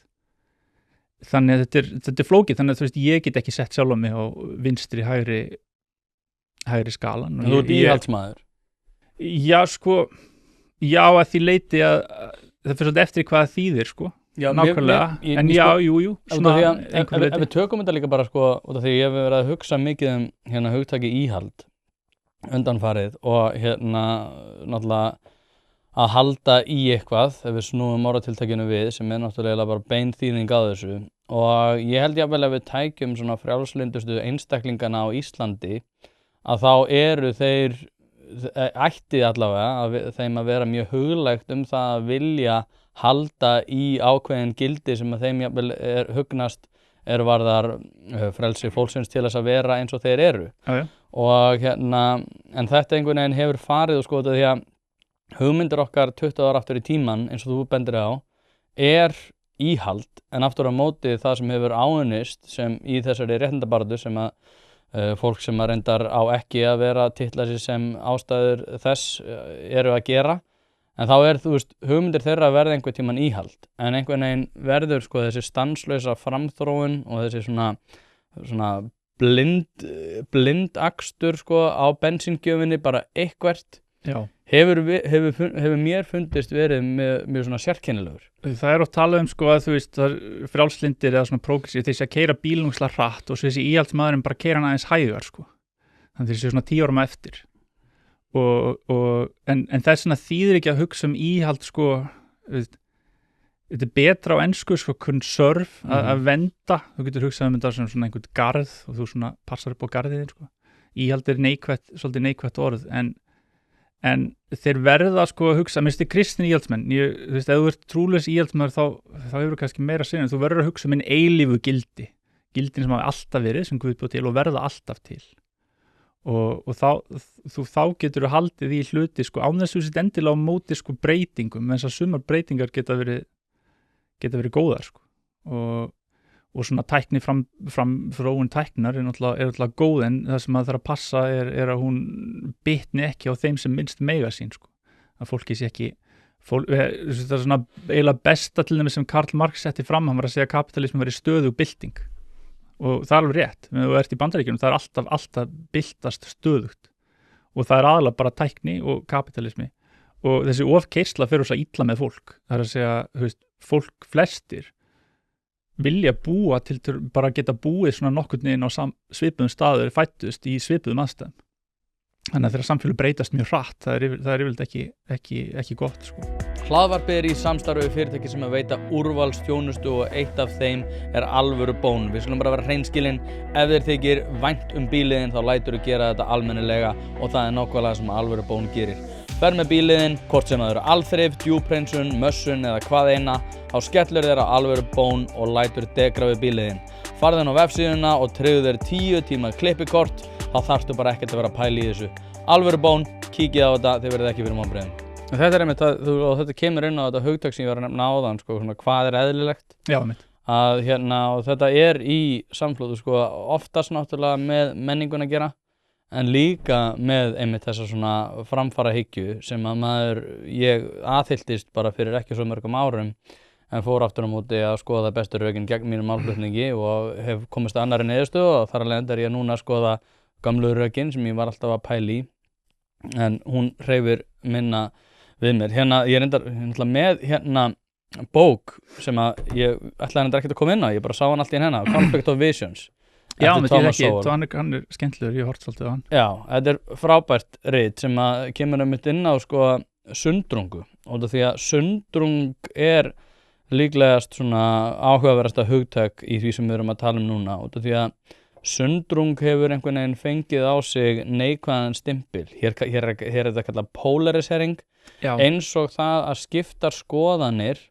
þannig að þetta flókið, þannig að þú veist, ég get ekki sett sjálf á mig á vinstri hægri skalan. En þú íhaldsmaður? Já, sko, að því leiti að það fyrir svolítið eftir hvað það þýðir, sko, nákvæmlega, en jú, svona einhver leiti. Ef við tökum þetta líka bara, sko, út af því ég hef verið að hugsa mikið hugtaki íhald undanfarið og náttúrulega að halda í eitthvað, ef við snúum orðatiltækinu við, sem náttúrulega bara bein þýðing á þessu og ég held jafnvel að við tækjum svona frjálslyndustu einstaklingana á Íslandi að þá eru þeir ætti allavega þeim að vera mjög huglægt það að vilja halda í ákveðin gildi sem að þeim jafnvel hugnast varðar frelsi fólksins til þess að vera eins og þeir eru. Já. Og en þetta einhvern veginn hefur farið og sko því að hugmyndir okkar 20 ára aftur í tíman eins og þú bendir á íhald en aftur á móti það sem hefur áunnist sem í þessari réttindabaráttu sem að fólk sem að reyndar á ekki að vera titla sig sem ástæður þess eru að gera en þá þú veist, hugmyndir þeirra verða einhvern tímann íhald en einhvern veginn verður sko þessi stanslausa framþróun og þessi svona blind akstur sko á bensíngjöfinni bara eitthvert hefur mér fundist verið mjög svona sérkennilegur. Það oft talað sko að þú veist frjálslyndir eða svona progressív þeir sé að keyra bílnungsla hratt og svo þessi íhaldsmaðurinn bara keyra hann aðeins hægar sko. Þannig þeir sé svona 10 árum eftir. En það svona þýðir ekki að hugsa íhald sko þetta betra á ensku sko conserve að venda. Þú getur hugsað þetta sem svona einhvern garð og þú svona passar upp á garðið sko. Íhald svolítið neikvætt orð en þeir verða sko að hugsa, minnst þið kristni íhaldsmenn, þú veist, ef þú ert trúlaus íhaldsmaður þá hefur þú kannski meira sinni, þú verður að hugsa eilífu gildin sem hafa alltaf verið, sem Guð búið til og verða alltaf til og þá getur þú haldið í hluti sko án þess að þú sitt endilega á móti sko breytingum, en þess að sumar breytingar geta verið góðar sko og svona tækni framþróun tæknar er náttúrulega góð en það sem maður þarf að passa er að hún bitni ekki á þeim sem minnst mega sín sko. Að fólki sé ekki það er svona eiginlega besta til þeim sem Karl Marx setti fram, hann var að segja að kapitalismi væri stöðug bylting og það er alveg rétt, þegar þú ert í Bandaríkjunum það er alltaf byltast stöðugt og það er aðalega bara tækni og kapitalismi og þessi ofkeyrsla fer svo illa með fólk, það er að segja, þú veist, fólk flestir vilja búa til bara geta búið svona nokkurn veginn á svipuðum staður fættust í svipuðum aðstæðum. Þannig að þeirra samfélag breytast mjög hratt, það er yfirleitt ekki gott, sko. Hlaðvarpið í samstarfi við fyrirtæki sem veita úrvalsþjónustu og eitt af þeim alvöru bón. Við skulum bara vera hreinskilin, ef þér þykir vænt bíliðin þá læturðu gera þetta almennilega og það nákvæmlega sem alvöru bón gerir. Ferð með bíliðin, hvort sem það eru alþrif, djúphreinsun, mössun eða hvað eina, þá skellur þér á alvöru bón og lætur degra við bíliðin. Farðu inn á vefsíðuna og tryggðu þér 10 tíma klippikort, þá þarftu bara ekkert að vera að pæla í þessu. Alvöru bón, kíkið á þetta, þið verðið ekki fyrir vonbrigðum. Þetta einmitt og þetta kemur inn á þetta hugtak sem ég var að nefna áðan, sko, svona hvað eðlilegt. Já, einmitt. Að og þetta í samflóðu, sko, oftast náttúrulega með menninguna að gera, en líka með einmitt þessa svona framfarahyggju sem að ég aðhylltist bara fyrir ekki svo mörgum árum, en fór aftur á móti að skoða bestu rökin gegn mínum málflutningi og hef komist að annarri niðurstöðu og þar af leiðandi ég núna að skoða gömlu rökin sem ég var alltaf að pæla í, en hún hreyfir minna við mér. Ég er með bók sem að ég ætlaði ekkert að koma inn á, ég bara sá hann allt í Conflict of Visions. Já, með því ekki, hann er skemmtilegur, ég hort svolítið á hann. Já, þetta frábært rit sem að kemur inn á sko sundrungu, og því að sundrung líklegast svona áhugaverðasta hugtak í því sem við erum að tala núna, og því að sundrung hefur einhvern veginn fengið á sig neikvæðan stimpil. Hér er þetta kallað polarisering. Já. Eins og það að skiptar skoðanir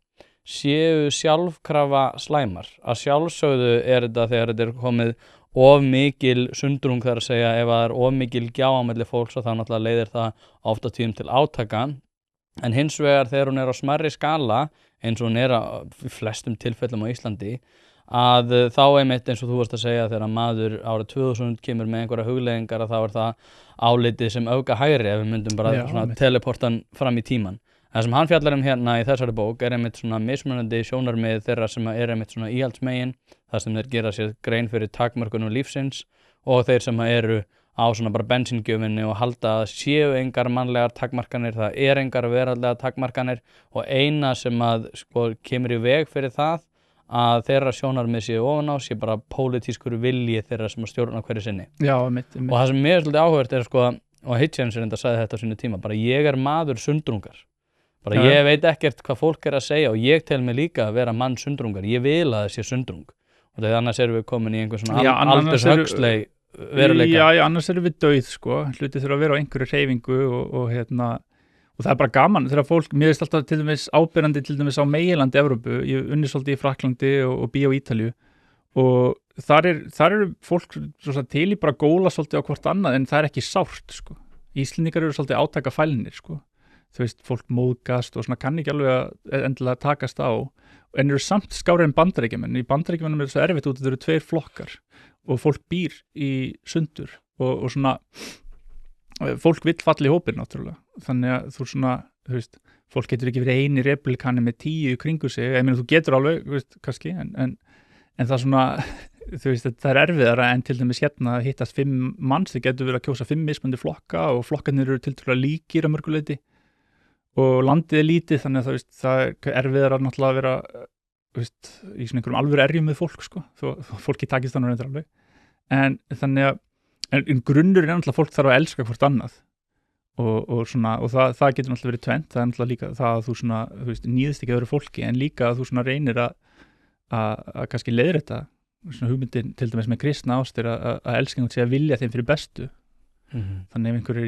séu sjálfkrafa slæmar. Að sjálfsögðu þetta þegar þetta komið of mikil sundrung, þar að segja ef það of mikil gjá á milli fólks, og þá náttúrulega leiðir það oft á tíðum til átaka. En hins vegar þegar hún á smærri skala, eins og hún í flestum tilfellum á Íslandi, að þá einmitt eins og þú varst að segja þegar maður árið 2000 kemur með einhverja hugleiðingar, að þá það álitið sem öfga hægri ef við myndum bara svona teleportan fram í tíman. Það sem hann fjallar í þessari bók einmitt svona mismunandi sjónarmið þeirra sem einmitt svona íhaldsmegin, þar sem þeir gera sér grein fyrir takmörkunum lífsins, og þeir sem eru á svona bara bensíngjöfinni og halda að séu engar mannlegar takmarkanir, það engar veraldlegar takmarkanir, og eina sem að sko kemur í veg fyrir það að þeirra sjónarmið séu ofan á sé bara pólitískur vilji þeirra sem að stjórna hverju sinni. Já, einmitt. Og það sem mér svolítið áhugavert sko, og Hitchens sagði þetta á sínu tíma, bara ég maður sundrungar. Bara ég veit ekkert hvað fólk að segja og ég tel mig líka að vera mann sundrungar. Ég vil að það sé sundrung. Og þegar annars erum við komin í einhver svona aldurshögsleg veruleika. Já, annars erum við dauð, sko. Hluti þurfa að vera á einhverju hreyfingu og það er bara gaman þegar fólk, mér finnst alltaf til dæmis áberandi til dæmis á meginlandi Evrópu, ég unni svolítið í Frakklandi og bý á Ítalíu, og þar eru fólk til í bara góla svolítið á hvort annað, en það er ekki sárt, sko. Íslendingar eru svolítið átakafælnir, sko. Þú veist, fólk móðgast og svona kann ekki alveg endilega takast á, en eru samt skárið en Bandaríkjamenn. Í Bandaríkjamennum er það svo erfitt út, þetta eru 2 flokkar og fólk býr í sundur og svona fólk vill falla í hópinn náttúrulega, þannig að þú veist, fólk getur ekki verið eini republikani með 10 í kringu sig, ég meina þú getur alveg, þú veist, kannski, en það svona, þú veist, það er erfiðara en til dæmis hérna að hittast 5 manns, þið getur verið að kjósa 5 mismunandi flokka og flokkarnir eru tiltölulega líkir að mörguleyti og landið er lítið, þannig að það er erfiðara náttúrulega að vera, þú veist, í svona einhverjum alvöru erjum með fólk, sko, þó fólki takist þannig reyndar alveg, en þannig að en grunnurinn er náttúrulega fólk þarf að elska hvort annað og það getur náttúrulega verið tvennt, það er náttúrulega líka það að þú veist, níðist ekki öðru fólki, en líka að þú svona reynir að kannski leiðrétta svona hugmyndin til dæmis með kristna ástir að elska einhvern sé að vilja þeim fyrir bestu. Þannig ef einhver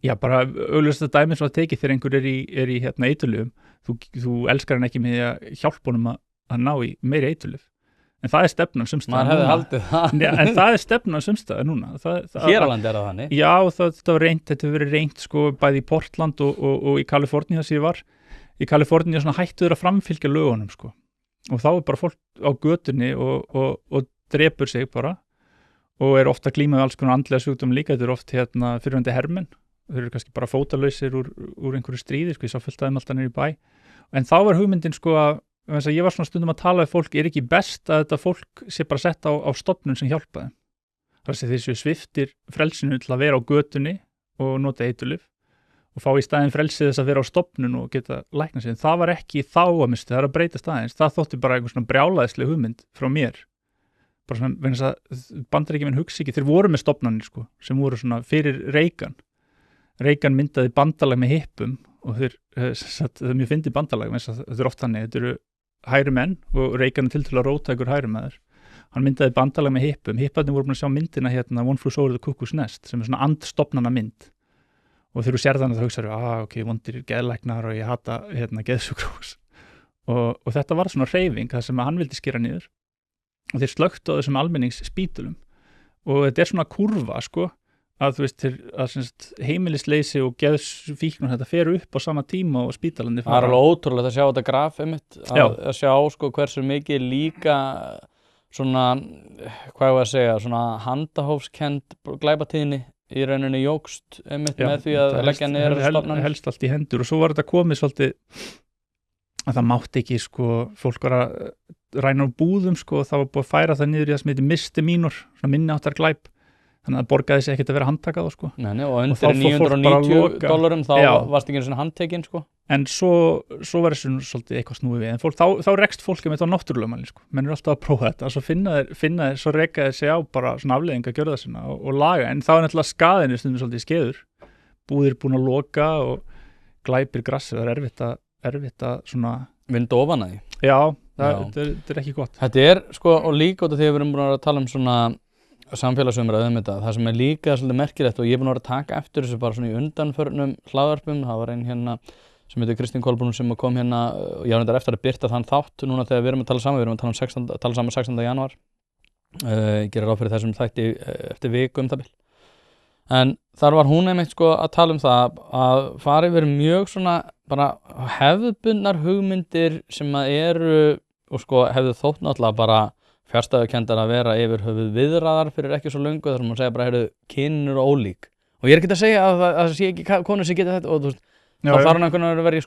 er bara augljósasta dæmi svo að tekið þegar einhver er í eiturlyfjum, þú elskar hann ekki með því að hjálpa honum að ná í meiri eiturlyf. En það er stefnan sumstaðar núna. Maður hefði haldið það. En það er stefnan sumstaðar núna. Hér á landi það þannig? Já, þetta hefur verið reynt sko bæði í Portland og í Kaliforníu þar sem ég var. Í Kaliforníu hættu þeir að framfylgja lögunum sko. Og þá er bara fólk á götunni og drepur sig bara og er ofta glíma við alls konar andlega sjúkdóma líka. Þetta er oft fyrrverandi hermenn. Þeir eru kannski bara fótalausir úr einhverju stríði, sko, ég sá fullt aðeim alltaf niður í bæ. En þá var hugmyndin sko að ég var svona stundum að tala við fólk, er ekki best að þetta fólk sé bara sett á stofnun sem hjálpa þeim. Það er þessi sviftir frelsinu til að vera á götunni og nota eiturlyf og fá í staðinn frelsið þess að vera á stofnun og geta lækna sig, en það var ekki þá að misti, það er að breyta staðins, það þótti bara einhvern svona brjálæðisleg hugmynd frá mér, bara svona vegna þess að Bandaríkjamenn hugsi ekki, þeir voru með stofnanir sko, sem voru svona fyrir Reagan myndaði bandalag með hippum og það er mjög fyndið bandalag, þetta er oft þannig, þetta eru hægri menn og Reagan er tiltölulega róttækur hægri maður, hann myndaði bandalag með hippum, hipparnir voru búin að sjá myndina hérna One Flew Over the Cuckoo's Nest sem er svona andstofnana mynd og þegar þú sér þannig þá hugsaðu, ok, vondir geðlæknar og ég hata hérna geðsjúkrahús og þetta var svona hreyfing það sem hann vildi skera niður og þeir slöktu á þessum almenningsspítulum og þetta er svona kurva sko að þú veist að heimilisleysi og geðsfíkn og þetta fer upp á sama tíma og spítalandi það er alveg ótrúlega að sjá þetta graf einmitt, að sjá sko hversu mikið líka svona, hvað ég að segja, svona handahófskend glæpatíðni í rauninni jógst einmitt með því að leggja niður stofnanir. Helst allt í hendur og svo var þetta komið svolítið að það mátti ekki sko, fólk var að ræna á búðum sko og það var búið að færa það niður í það sem heitir misdemeanor, svona minniháttar glæp. Þannig að það borgaði sig ekkert að vera handtakað á sko. Nei, og undir $990 þá varst ekki einu svona handtekinn sko. En svo var þessu svolítið eitthvað snúið við. En fólk, þá rekst fólkið með þetta á náttúrulega sko. Menn alltaf að prófa þetta. Svo finna þeir, svo rekaði sig á bara svona afleiðinga að gjörða sinna og laga. En þá er náttúrulega skaðinu stundum svolítið skeður. Búðir búin að loka og glæpir grassi. Það er erfitt að svona... Vinda ofan að því. Já, þetta er ekki gott. Þetta er sko, og líka út af því að við erum búin að tala um svona samfélagsumræðu þetta, það sem er líka svolítið merkilegt og ég er búin að vera að taka eftir þessu bara svona í undanförnum hlaðvarpum, það var ein hérna sem heitir Kristín Kolbrún sem kom hérna og ég var reyndar eftir að birta þann þátt núna þegar við erum að tala saman, við erum að tala saman 16. janúar ég gerir ráð fyrir þessum þætti eftir viku það bil en þar var hún einmitt sko að tala um það að fara yfir mjög svona bara hefðbundnar hugmyndir sem að eru og sko hefðu þótt náttúrulega bara fjárstæðukendar að vera yfir höfuð viðraðar fyrir ekki svo löngu þar sem maður segja bara, heyrðu, kynin eru ólík og ég er ekki að segja að það sé ekki konur sem geta þetta og þú veist, þá þarf hann einhvern veginn að vera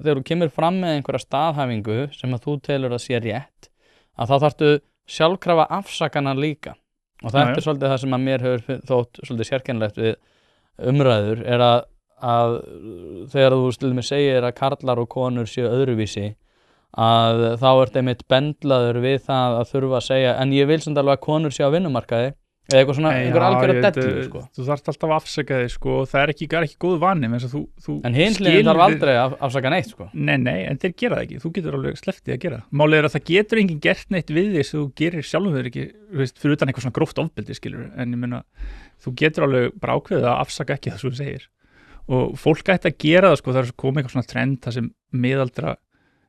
þegar þú kemur fram með einhverja staðhæfingu sem að þú telur að sé rétt að þá þarftu sjálfkrafa afsakana líka og þetta er svolítið það sem að mér hefur þótt svolítið sérkennilegt við umræður er að þegar þú til mig segir að karlar og konur séu öðruvísi að þá ert einmitt bendlaður við það að þurfa að segja en ég vil samt alveg að konur sé á vinnumarkaði eða eitthvað svona, einhver algjörða dellu sko. Þú þarft alltaf að afsaka þig sko og það er ekki góð vani en hinsliðin þarf aldrei að afsaka neitt sko. Nei, en þeir gera það ekki, þú getur alveg slepptið að gera málið er að það getur enginn gert neitt við því sem þú gerir sjálfum þér ekki fyrir utan eitthvað svona gróft ofbeldi skilur en ég meina, þú getur alveg bara ákveðið að afsaka ekki það sem þú segir og fólk ætti að gera það sko, það er komið eitthvað svona trend það sem miðaldra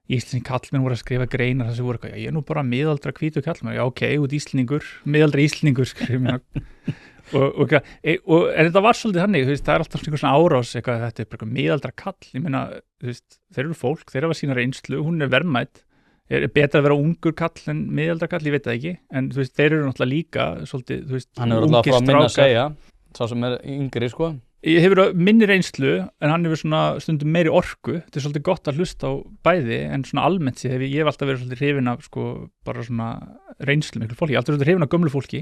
íslenski kallmenn voru að skrifa greinar þess að voru ég er nú bara miðaldra hvítu kallmenn já ok, út íslendingur, miðaldra íslendingur og en þetta var svolítið þannig, það er alltaf svona árás eitthvað, þetta er bara miðaldra kall ég meina, þeir eru fólk, þeir hafa sína reynslu hún er verðmætt, er betra að vera ungur kall en miðaldra kall, ég veit það ekki en þeir eru náttúrulega líka svolítið, hann er alltaf að minna að segja sá sem er yngri sko ég hefur minni reynslu en hann hefur svona stundum meiri orku þetta er svolítið gott að hlusta á bæði en svona almennt ég hef alltaf verið svolítið hrifin af sko bara svona reynslu miklu fólki, ég hef alltaf verið hrifin af gömlu fólki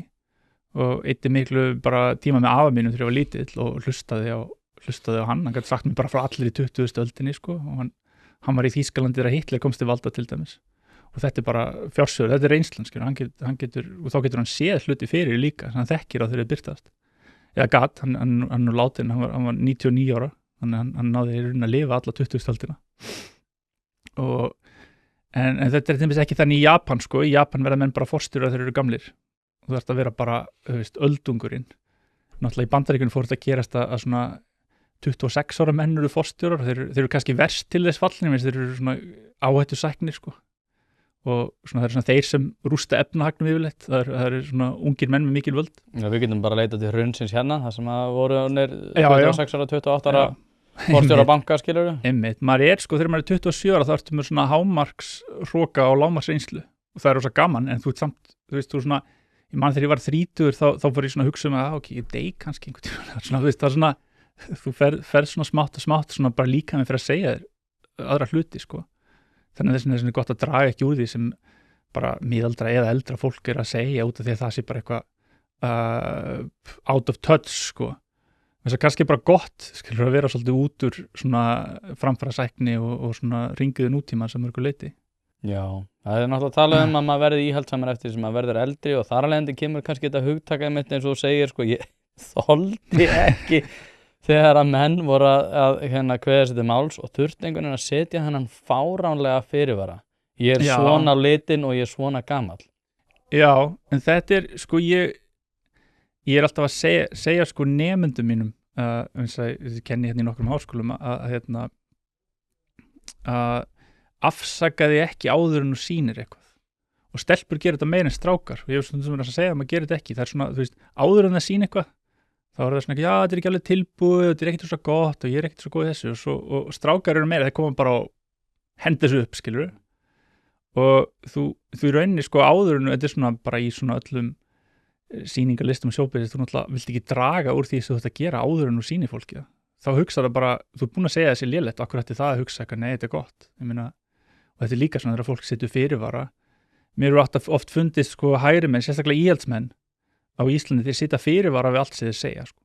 og eitti miklu bara tíma með afa mínum þegar ég var lítill og hlustaði á hann gæti sagt mér bara frá allir í 20. öldinni sko og hann var í Þýskalandi þegar Hitler komst til valda til dæmis og þetta er bara fjársögur, þetta er reynslan skilur, hann getur, og þá getur hann séð hluti fyrir líka, hann þekkir á þeirri birtast eða gat, hann nú látin, hann var 99 ára, þannig hann náði í rauninni að lifa alla 20. öldina en þetta er þeimist ekki þannig í Japan sko, í Japan verða menn bara forstjórar þegar þeir eru gamlir og þú þarft að vera bara, öldungurinn náttúrulega í Bandaríkjunum fór þetta að gerast að svona 26 ára menn eru forstjórar, þeir eru kannski verst til þess fallinu, þeir eru svona áhættu sæknir sko og svona, það eru svona þeir sem rústa efnahagnum yfirleitt, það eru svona ungir menn með mikil völd. Já, við getum bara leitað til hrunsins hérna, það sem að voru 26 ára, 28 ára forstjóra banka, skilur við? Einmitt, maður sko, þegar maður er 27 ára, þá ertu með svona hámarkshroka og lágmarksreynslu og það er rosa gaman, en þú ert samt, þú veist, þú svona, ég man þegar ég var 30 þá fór ég svona að hugsa um að, ok, ég deg kannski einhvern tímann, svona, þú veist, það er svona, þú ferð svona smátt og smátt, svona bara líka með fyrir að segja þér aðra hluti, sko. Þannig að þess vegna er gott að draga ekki úr því sem bara miðaldra eða eldra fólk er að segja út af því að það sé bara eitthvað out of touch sko þess að kannski bara gott skilur að vera svolítið út úr svona framfarasækni og svona ringiðu nútíma sem mörgu leyti. Já, það náttúrulega að tala að maður verði íhaldsamur eftir sem maður verður eldri og þar alveg kemur kannski þetta hugtakaði mitt eins og þú segir sko, ég þoldi ekki þegar að menn voru að kveða sér til máls og þurfti einhvern veginn að setja þennan fáránlega fyrirvara. Ég svona litinn og ég svona gamall. Já, en þetta sko ég alltaf að segja sko nemendum mínum eins og ég kenni hérna í nokkrum háskólum að afsakaði ekki áður en þú sýnir eitthvað og stelpur gerir þetta meira en strákar og ég hef stundum að segja að maður gerir þetta ekki, það er svona, þú veist, áður en það sýnir eitthvað þá er það svona, já, þetta er ekki alveg tilbúið og þetta er ekkert svo gott og ég er ekkert svo góð í þessu og strákar eru meira, þeir koma bara og henda þessu upp, skilur og þú rauninni sko áður en þetta er svona bara í svona öllum sýningalistum og sjóbyrðis, þú náttúrulega vilt ekki draga úr því sem þú ert að gera áður en þú sýnir fólki þá hugsa það bara, þú ert búin að segja þessi lélegt, akkur ætti það að hugsa eitthvað, nei, þetta er gott, ég meina, og þetta er líka svona þegar fólk setur fyrirvara. Mér eru oft fundist sko hægri menn, sérstaklega íhaldsmenn á Íslandi, þeir setja fyrirvara við allt sem þeir segja sko.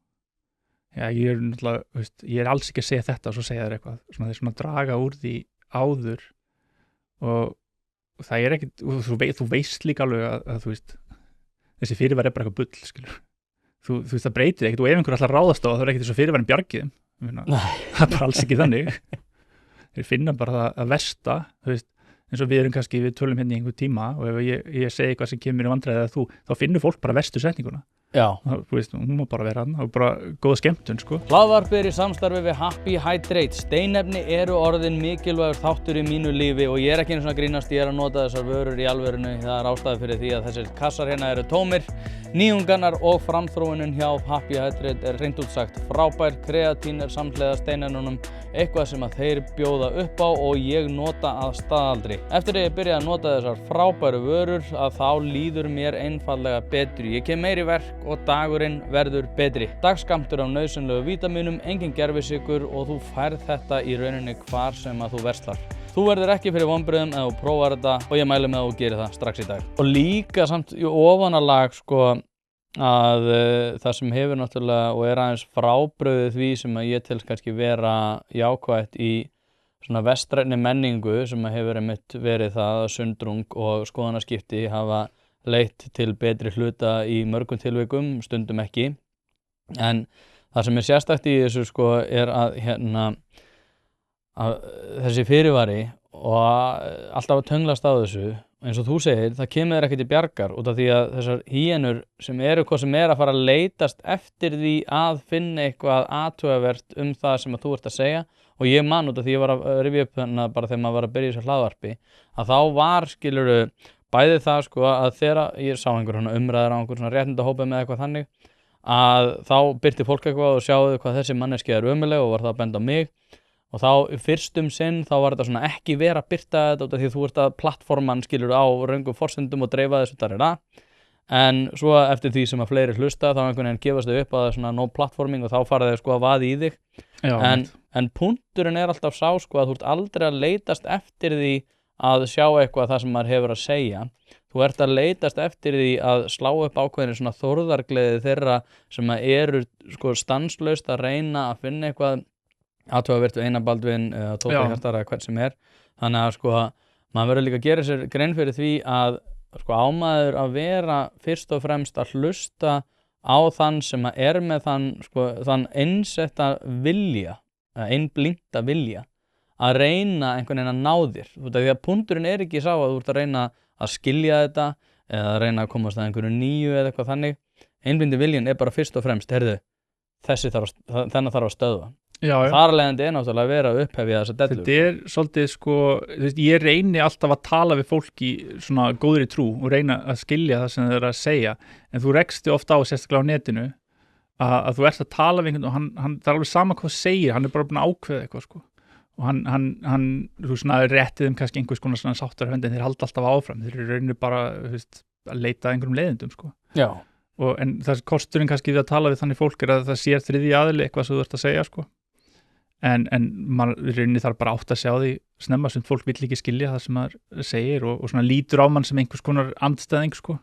Já, ég er náttúrulega, veist, ég er alls ekki að segja þetta og svo segja þeir eitthvað, svona þeir svona draga úr því áður og það er ekkit, þú veist líka alveg að þú veist, þessi fyrirvara er bara eitthvað bull, skilur. Þú veist, það breytir ekkit og ef einhver ætlar að ráðast á það er ekkit þessu fyrirvarin bjargið þeim. Það er bara alls ekki þannig. Þeir finna bara það að versta, þú veist, eins og við tölum hérna í einhver tíma og ef ég segi eitthvað sem kemur í vandræði eða þá finnur fólk bara verstu setninguna. Já. Þú veist, hún má bara vera hann og bara góða skemmtun, sko. Hlaðvarp er í samstarfi við Happy Hydrate. Steinefni eru orðin mikilvægur þáttur í mínu lífi og ég er ekki einu svona grínast, ég er að nota þessar vörur í alvörinu. Það er ástæða fyrir því að þessir kassar hérna eru tómir. Nýjungarnar og framþróunin hjá Happy Hydrate er hreint út sagt frábær. Kreatín er samhliða steinefnunum, eitthvað sem að þeir bjóða upp á og ég nota að staðaldri. Eftir að ég byrjaði að nota þessar frábæru vörur að þá líður mér einfaldlega betur. Ég kem meiri verk og dagurinn verður betri. Dagskammtur af nauðsynlegu vítamínum, engin gervisykur og þú færð þetta í rauninni hvar sem að þú verslar. Þú verður ekki fyrir vonbrigðum ef þú prófar þetta og ég mæli með að þú gerir það strax í dag. Og líka samt í ofanalag sko að það sem hefur náttúrulega og er aðeins frábrugðið því sem að ég tel kannski vera jákvætt í svona vestrænni menningu sem að hefur einmitt verið það að sundrung og skoðanaskipti hafa leitt til betri hluta í mörgum tilvikum, stundum ekki. En það sem er sérstakt í þessu sko er að að þessi fyrirvari og alltaf að tönglast á þessu, eins og þú segir, það kemur þér ekkert í bjargar út af því að þessar hýenur sem eru hvað sem er að fara að leitast eftir því að finna eitthvað athugavert það sem að þú ert að segja og ég man út af því ég var að rifja upp bara þegar maður var að byrja í þessu hlaðvarpi að þá var, skilurðu, bæði það sko að þegar ég sá einhver umræður á einhver svona réttindahópi með eitthvað þannig að þá byrti fólk eitthvað og sjáðu hvað þessi manneskja er ömurleg og var það að benda á mig og þá fyrstum sinn þá var þetta svona ekki vera að byrta þetta út af því að þú ert að plattforman skilur á röngum forsendum og dreifa þessu þar en svo eftir því sem að fleiri hlusta þá einhvern veginn gefast þau upp að það er svona no platforming og þá fara þau sko að vaði í þig. Já, en punkturinn er alltaf sá sko að þú ert aldrei að leitast eftir því að sjá eitthvað það sem maður hefur að segja. Þú ert að leitast eftir því að slá upp ákveðinu svona þórðargleði þeirra sem að eru sko stanslaust að reyna að finna eitthvað athugavert við Einar Baldvin eða Tóta Hjartar eða hvern sem er. Þannig að sko maður verður líka að gera sér grein fyrir því að sko ámaður að vera fyrst og fremst að hlusta á þann sem að er með þann einsetta vilja, einblínda vilja að reyna einhvern veginn að ná þér. Því að punkturinn er ekki sá að þú ert að reyna að skilja þetta eða að reyna að komast að einhverju nýju eða eitthvað þannig. Einblíndi viljinn er bara fyrst og fremst, þennan þarf að stöðva. Já. Þar alvegandi er náttúrulega að vera að upphefja þessa dellu. Þetta er svolítið sko, ég reyni alltaf að tala við fólk í svona góðri trú og reyna að skilja það sem þeir eru að segja, en þú reksti ofta á sérstaklega á netinu að þú ert að tala við einhvern og hann það er alveg sama hvað segir, hann er bara búin að ákveða eitthvað sko og hann þú svona réttið kannski einhvers konar svona sáttarhönd en þeir halda alltaf áfram, þeir eru reyni bara að leita einhverjum leiðindum sko. Já. En það kosturinn kannski við að tala við þannig fólk er að það sér þriðji aðili eitthvað sem þú ert að segja sko. En maður rauninni þarf bara átt að sjá því snemma sem fólk vill ekki skilja það sem maður segir og svona lítur á mann sem einhvers konar andstæðing sko.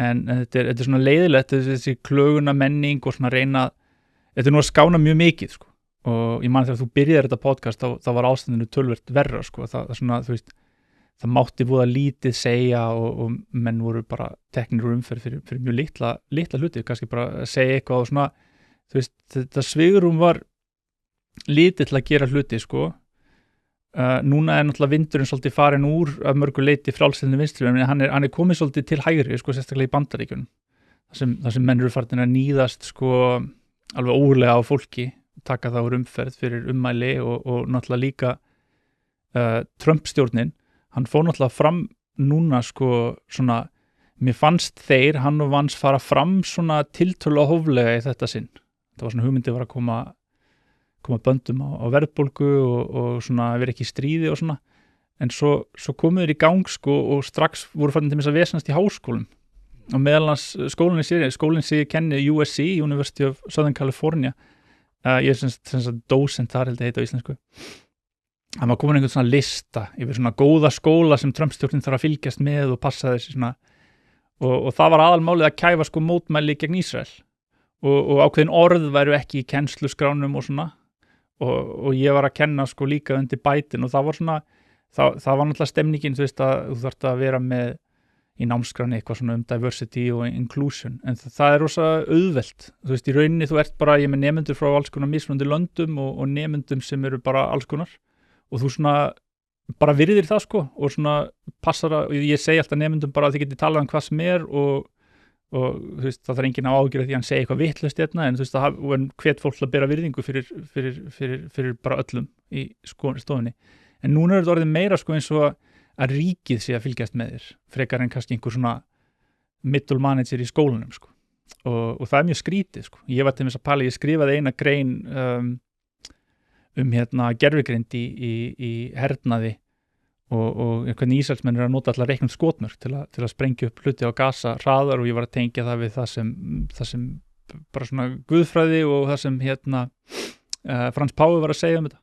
En þetta er svona leiðilegt þessi klöguna menning og svona reyna þetta nú að skána mjög mikið sko. Og ég man þegar þú byrjaðir þetta podcast þá var ástandinu töluvert verra sko. Það svona, þú veist, það mátti voða lítið segja og menn voru bara teknir úr umferð fyrir mjög litla hluti, kannski bara að segja eitthvað og svona, þú veist, þetta svigrúm var lítið til að gera hluti sko. Núna náttúrulega vindurinn svolítið farin úr af mörgu leiti frjálslyndum vinstri, en hann er komið svolítið til hægri sko, sérstaklega í Bandaríkjunum þar sem menn eru farin að níðast sko alveg ógurlega á fólki, taka það úr umferð fyrir ummæli og náttúrulega líka Trump-stjórnin, hann fór náttúrulega fram núna sko svona, mér fannst hann og Vance fara fram svona tiltölulega hóflega í þetta sinn. Það var svona hugmyndið var að koma böndum á verðbólgu og svona vera ekki í stríði og svona, en svo komu þeir í gang sko og strax voru farin til þess að vesnast í háskólum og meðal hans skólinn sem ég kenni USC, University of Southern California, ég er sem sagt dósent þar held að heita á íslensku. Það var komin einhvern svona lista yfir svona góða skóla sem Trump-stjórnin þarf að fylgjast með og passa þessi svona og það var aðalmálið að kæfa sko mótmæli gegn Ísrael og ákveðin orð væru ekki í kennsluskránum og svona og ég var að kenna sko líka undir Biden og það var svona það var náttúrulega stemningin, þú veist, að þú þarft að vera með í námskráni eitthvað svona diversity og inclusion, en það er rosa auðvelt, þú veist, í rauninni þú ert bara, ég með nemendur frá alls konar mismunandi löndum og nemendum sem eru bara alls konar og þú svona bara virðir það sko og svona passar að, ég segi alltaf nemendum bara að þið getið talað hvað sem er og þú veist, það þarf enginn á ágjörð því að hann segi eitthvað vitlaust hérna, en þú veist, en hvet fólk að bera virðingu fyrir bara öllum í stofunni, en núna er þetta orðið meira sko eins og að ríkið sé að fylgjast með þér frekar en kannski einhver svona middle manager í skólanum sko. Og það er mjög skrítið sko. Ég var til þess að pæla, ég skrifaði eina grein hérna gervigreind í hernaði og hvernig Ísraelsmenn að nota allar reiknum skotmörk til að sprengja upp hluti á Gaza hraðar og ég var að tengja það við það sem bara svona guðfræði og það sem hérna Frans Páfi var að segja þetta.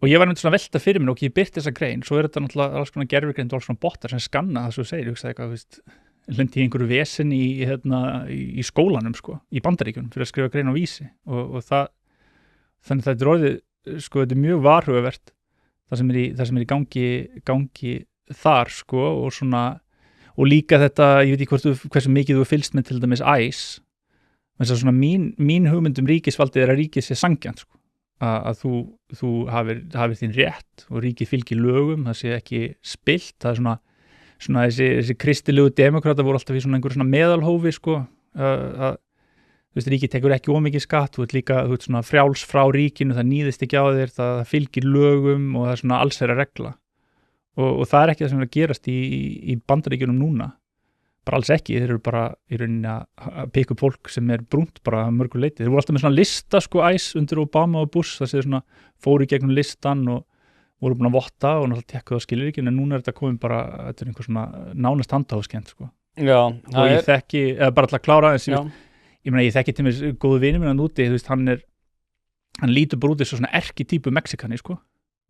Og ég var nefnt svona velta fyrir mér og ég byrti þessa grein, svo er þetta náttúrulega alls konar gervigreind og alls konar bottar sem skanna það svo segir, ég hugsaði eitthvað, veist, lendi í einhverju vesen í skólanum sko, í Bandaríkjunum fyrir að skrifa grein á Vísi og þannig þetta er orðið, sko, þetta er mjög varhugavert það sem er í gangi þar sko og svona, og líka þetta, ég veit ekki hversu mikið þú fylgst með til dæmis ICE, þess að svona mín hugmynd ríkisvaldið er að ríkið sé sanngjarnt sko. Að þú hafir þín rétt og ríkið fylgir lögum, það sé ekki spillt, það er svona þessi kristilegu demokrata voru alltaf í svona einhver svona meðalhófi sko, að þú veist, ríkið tekur ekki ómikið skatt, þú ert svona frjáls frá ríkinu, það níðist ekki á þér, það fylgir lögum og það er svona allsherjar regla og það er ekki það sem er að gerast í Bandaríkjunum núna, bara alls ekki, þeir eru bara í rauninni að peka upp fólk sem er brúnt bara að mörgu leiti. Þeir voru alltaf með svona lista sko ICE undir Obama og Bush, það séu svona fóru í gegnum listan og voru búin að votta og náttúrulega tekkuð á skilríkjum, en núna er þetta komið bara, þetta er einhver svona nánast handahófskent sko. Já. Og ég þekki, bara alltaf klára þess, ég meina ég þekki til mér góðu vinur minn að núti, þú veist, hann lítur bara út eins og svona erkitýpu Mexikani sko,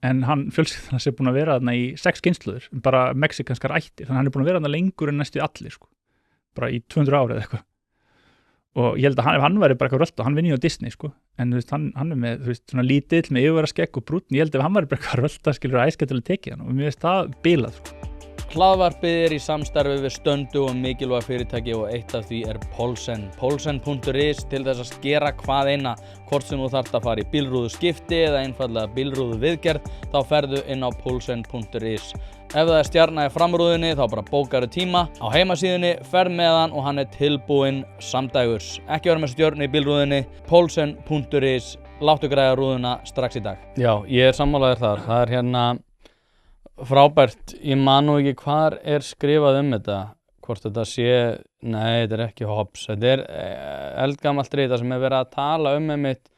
en hann fjölskyldan sé búin að vera þarna í 6 kynslóðir, bara mexikanskar ættir, þannig hann er búin að vera þarna lengur en næstu allir sko, bara í 200 ára eða eitthvað og ég held að hann væri bara eitthvað rölt og hann vinni á Disney sko, en þú veist, hann er með, þú veist, svona lítill með yfirvara skegg og brúnn, ég held að hann væri bara eitthvað rölt skilur að æskættilega tekið hann og mér veist það bilað sko. Hlaðvarpið er í samstarfi við Stöndu og mikilvæg fyrirtæki og eitt af því er Polsen. Polsen.is til þess að skera hvað eina, hvort sem þú þarft að fara í bílrúðu skipti eða einfallega bílrúðu viðgerð, þá ferðu inn á Polsen.is. Ef það er stjarna í framrúðunni þá bara bókaru tíma á heimasíðunni, ferð með hann og hann er tilbúinn samdægurs. Ekki vera með stjörnu í bílrúðunni, Polsen.is, láttu græða rúðuna strax í dag. Já, ég er sammálaður þar. Það er hérna frábært, ég man nú ekki hvar er skrifað þetta, hvort þetta sé, nei, þetta er ekki Hobbes, þetta er eldgamalt rita sem er verið að tala einmitt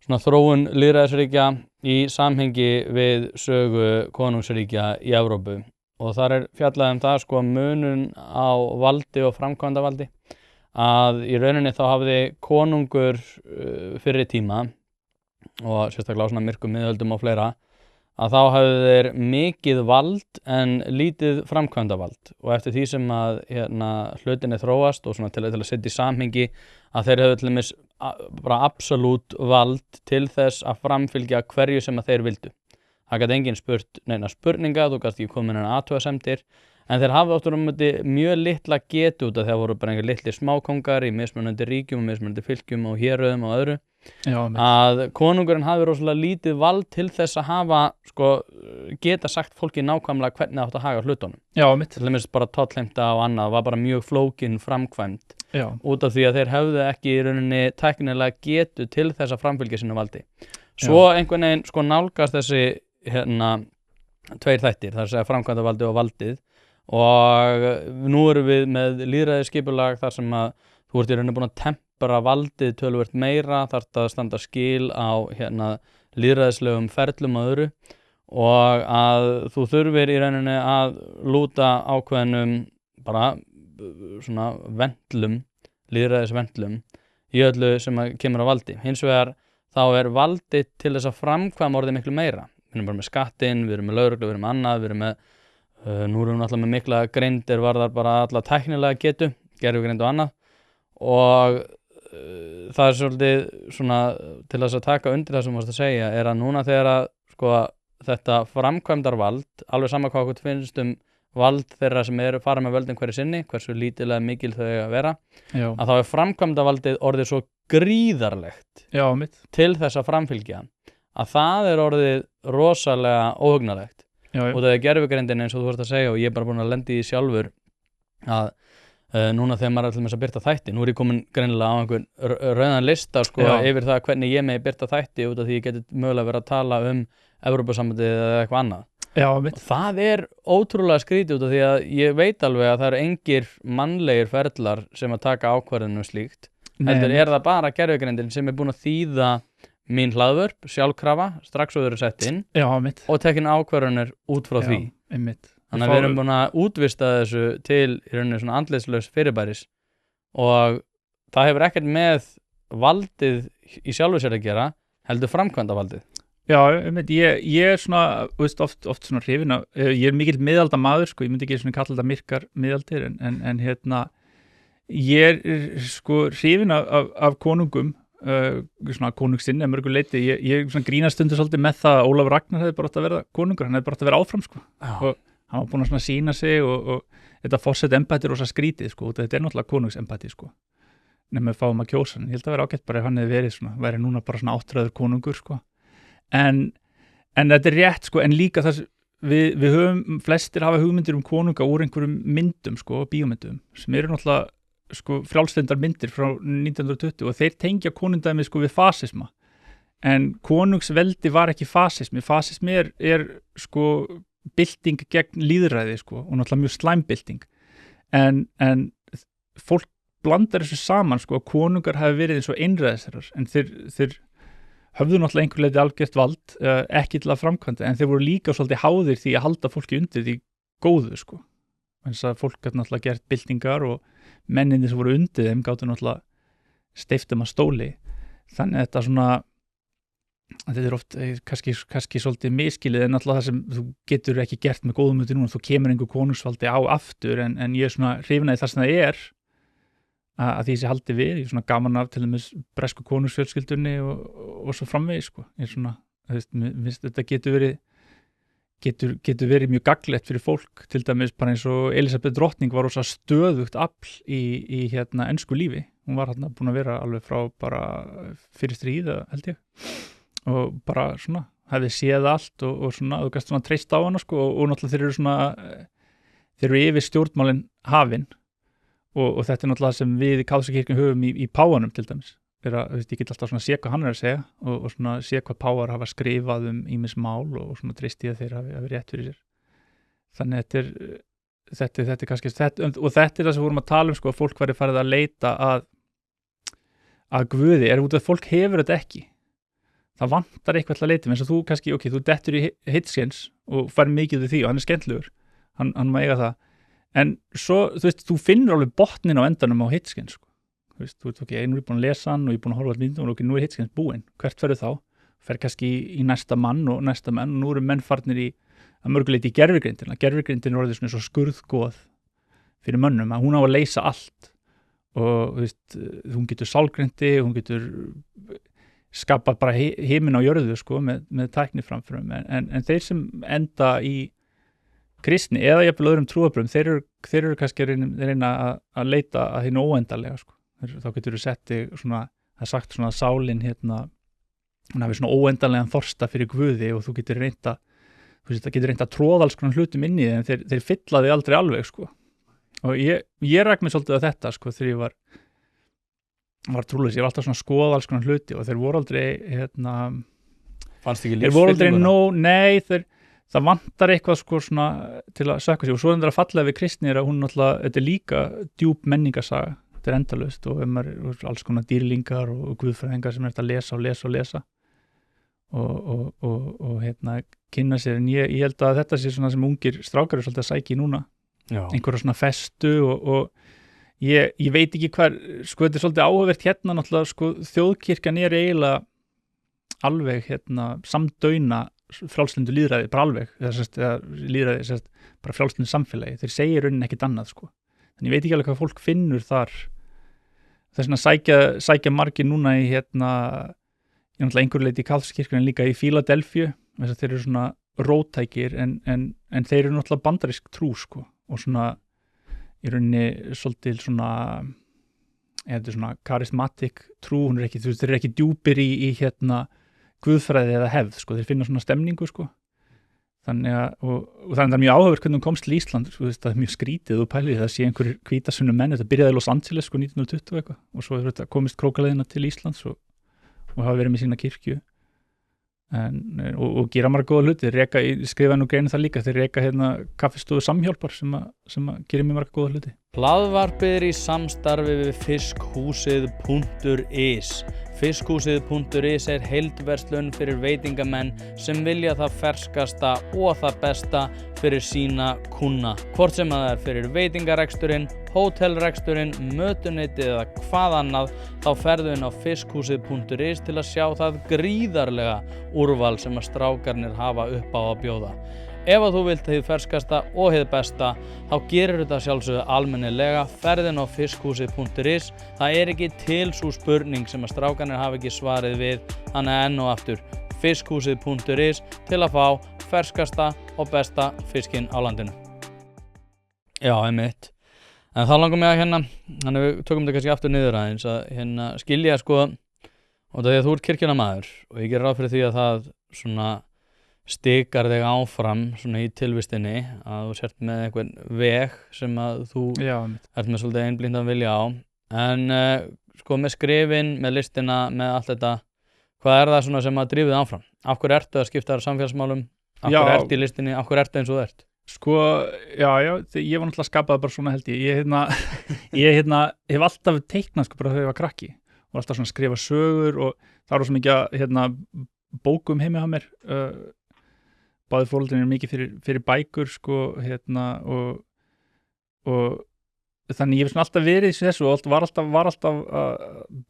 svona þróun lýðræðisríkja í samhengi við sögu konungsríkja í Evrópu og þar er fjallað það sko munun á valdi og framkvæmdavaldi, að í rauninni þá hafði konungur fyrri tíma og sérstaklega á svona myrkum miðöldum og fleira, að þá hafðu þeir mikið vald en lítið framkvæmdavald og eftir því sem að hlutinni þróast og svona til að setja í samhengi að þeir hefðu til dæmis bara absolút vald til þess að framfylgja hverju sem að þeir vildu. Það gat enginn spurt neina spurninga, þú gast ekki komið neina athugasemdir, en þeir hafa áttur mjög litla getu út af því að voru bara einhver litli smákongar í mismunandi ríkjum og mismunandi fylkjum og héröðum og öðru. Já, að konungurinn hafi rosalega lítið vald til þess að hafa geta sagt fólki nákvæmlega hvernig það átt að haga hlutunum. Já, til dæmis bara tollheimta og annað var bara mjög flókin framkvæmd. Já. Út af því að þeir hefðu ekki í rauninni tæknilega getu til þess að framfylgja sínu valdi. Svo einhvern veginn nálgast þessi tveir þættir, það er að segja framkvæmdavaldið og valdið, og nú erum við með lýðræðisskipulag þar sem að þú ert í rauninni búin að tempra valdið töluvert meira, þarft að standa skil á lýðræðislegum ferlum og öðru, og að þú þurfir í rauninni að lúta ákveðnum bara svona vendlum, lýðræðisvendlum í öllu sem að kemur á valdi. Hins vegar þá er valdið til þess að framkvæma orðið miklu meira. Við erum bara með skattinn, við erum með lögreglu, við erum með annað, við erum með, nú erum við náttúrulega með mikla greind varðar bara alla tæknilega getu, gerfugreind og annað, og það er svolítið svona til þess að taka undir það sem þú varst að segja, er að núna þegar að þetta framkvæmdarvald, alveg sama hvað okkur finnst vald þeirra sem fara með völdin hverju sinni, hversu lítilega mikil þau að vera, að þá er framkvæmdarvaldið orðið svo gríðarlegt til þess að framfylgja að það er orðið rosalega óhugnalegt. Og það er gerfugreindin eins og þú vorst að segja, og ég er bara búin að lenda í því sjálfur að núna þegar maður er til þess að birta þætti, nú er ég komin greinilega á einhvern rauðan lista yfir það hvernig ég megi birta þætti út af því ég geti mögulega verið að tala Evrópusambandið eða eitthvað annað. Og það er ótrúlega skrítið út af því að ég veit alveg að það eru engir mannlegir ferlar sem að taka ákvarðinu slíkt. Heldur er það bara gerfugreindin sem er búin að þýða mín hlaðvörp, sjálfkrafa, strax og þau eru sett inn og tekin ákvarðanir út frá því. Þannig að við erum búin að útvista þessu til í rauninni svona andlitslaus fyrirbæris og það hefur ekkert með valdið í sjálfu sér að gera, heldur framkvæmdavaldið. Já, ég er svona, oft svona hrifinn af, ég er mikill miðaldamaður, ég myndi ekki svona kalla þetta myrkar miðaldir, en ég er hrifinn af konungum, svona konungsinn eða mörgu leiti, ég svona grínast stundu svolítið með það að Ólafur Ragnar hefði bara átt að vera konungur, hann hefði bara átt að vera áfram og hann var búin að svona sýna sig og þetta forseta embætti rosa skrítið og þetta er náttúrulega konungsembætti nema við fáum að kjósa hann, ég held að vera ágætt bara ef hann hefði verið svona, væri núna bara svona áttræður konungur en þetta er rétt en líka þess við höfum, flestir hafa hugmyndir konunga úr einhverjum myndum bíómyndum sem eru náttúrulega frjálslyndar myndir frá 1920 og þeir tengja konungdæmi við fasisma en konungsveldi var ekki fasismi er bylting gegn lýðræði og náttúrulega mjög slæmbylting en fólk blandar þessu saman að konungar hafi verið eins og einræðisherrar en þeir höfðu náttúrulega einhver leyti algjört vald ekki til að framkvæmda en þeir voru líka svolítið háðir því að halda fólki undir því góðu eins að fólk gæti náttúrulega gert byltingar og menninni sem voru undir þeim gátu náttúrulega steyptum að stóli þannig að þetta svona þetta er oft kannski svolítið miskilið en náttúrulega það sem þú getur ekki gert með góðum hluti núna, þú kemur einhver konungsvaldi á aftur en ég er svona hrifinn af þar sem það er að því sé haldi við, ég er svona gaman af til dæmis bresku konungsfjölskyldunni og svo framvegis ég er svona, þetta getur verið mjög gagnlegt fyrir fólk, til dæmis bara eins og Elísabet drottning var rosa stöðugt afl í ensku lífi, hún var búin að vera alveg frá bara fyrir stríð held ég og bara svona, hefði séð allt og svona, þú gæst svona treyst á hana og náttúrulega þeir eru yfir stjórnmálin hafin og þetta er náttúrulega sem við í kaþólsku kirkjunni höfum í páfanum til dæmis ég get alltaf svona sé hvað hann er að segja og svona sé hvað páfar hafa skrifað ýmis mál og svona treyst í að þeir hafi rétt fyrir sér þannig þetta er kannski og þetta er það sem við vorum að tala að fólk væri farið að leita að Guði er út af fólk hefur þetta ekki það vantar eitthvað til að leita eins og þú kannski, þú dettur í Hitchens og fær mikið við því og hann er skemmtlegur hann má eiga það en svo, þú finnur alveg botnin á endanum á Hitchens nú er ég búin að lesa hann og ég er búin að horfa á myndum og nú er Hitchens búinn, hvert ferðu þá? Fer kannski í næsta mann og næsta menn og nú eru menn farnir að mörguleiti í gervigreindin er orðið svona svo skurðgoð fyrir mönnum að hún á að leysa allt og þú veist, hún getur sálgrindi, hún getur skapað bara heiminn á jörðu sko með tækniframförum en þeir sem enda í kristni eða jafnvel öðrum trúarbrögðum þeir eru kannski að reyna að leita að hinu óendanlega sko. Þá getur þú sett svona, það er sagt svona að sálin hún hafi svona óendanlegan þorsta fyrir Guði og þú getur reynda að tróða alls konar hlutum inn í þeim en þeir fylla þig aldrei alveg sko. Og ég rak mig svolítið á þetta sko þegar ég var trúlaus, ég var alltaf svona að skoða alls konar hluti og þeir voru aldrei fannst ekki þeir voru aldrei það vantar eitthvað sko svona til að sökka sig og svo er það fallega við kristni að hún náttúrulega, þetta er líka djúp menningasaga, þetta er endalaust og alls konar dýrlingar og guðfræðingar sem er að lesa og kynna sér en ég held að þetta sé svona sem ungir strákar eru svolítið að sækja í núna einhverja svona festu og ég veit ekki hver, sko þetta er svolítið áhugavert náttúrulega, sko þjóðkirkjan er eiginlega alveg samdauna frjálslyndu lýðræði, bara alveg eða lýðræði, bara frjálslyndu samfélagi, þeir segja raunin ekkit annað sko, en ég veit ekki alveg hvað fólk finnur þar, þess vegna sækja margir núna í ég náttúrulega einhverju leiti í kaþólskirkjunni líka í Fíladelfíu, þess að þeir eru svona róttækir en þeir eru náttúrulega bandarísk trú sko, og svona í rauninni svolítið svona karismatik trú, þeir eru ekki djúpir í guðfræði eða hefð, sko, þeir finna svona stemningu sko, þannig að og það er mjög áhugavert hvernig hún komst til Ísland sko, það er mjög skrítið og pælið það sé einhver hvítasunnu menn, þetta byrjaði í Los Angeles sko 1920 eitthvað og svo þetta komist krókaleiðina til Íslands og hafa verið með sína kirkju og gera marga góða hluti, skrifa nú greinu það líka, þeir reka kaffistofu Samhjálpar sem að gera mjög marga góða hluti. Hlaðvarpið er í samstarfi við fiskhúsið.is. Fiskhúsið.is er heildverslun fyrir veitingamenn sem vilja það ferskasta og það besta fyrir sína kúnna. Hvort sem það er fyrir veitingareksturinn, hótelreksturinn, mötuneytið eða hvað annað, þá ferðu inn á fiskhúsið.is til að sjá það gríðarlega úrval sem að strákarnir hafa upp á að bjóða. Ef að þú vilt hið ferskasta og hið besta, þá gerir þetta sjálfsögðu almennilega, ferðin á fiskhúsið.is. Það er ekki til sú spurning sem að strákarnir hafa ekki svarið við, þannig enn og aftur fiskhúsið.is til að fá ferskasta og besta fiskinn á landinu. Já, einmitt. En þá langar mig að þannig við tökum þetta kannski aftur niður aðeins, að skilja sko, og það er að þú ert kirkjunamaður og ég gerir ráð fyrir því að það svona stikar þig áfram svona í tilvistinni að þú sért með einhvern veg sem að þú ert með svolítið einblíndan vilja á en sko með skrifin, með listina, með allt þetta hvað er það svona sem að drífið áfram? Af hverju ertu að skipta þér samfélagsmálum? Af hverju ertu í listinni? Af hverju ertu eins og þú ert? Sko, ég var náttúrulega skapað bara svona held ég ég hef alltaf teiknað sko bara þegar ég var krakki og alltaf svona skrifa sögur og það var svo mikið bókum heima hjá mér báðir foreldrar mikið fyrir bækur sko, og þannig ég hef svona alltaf verið í þessu og var alltaf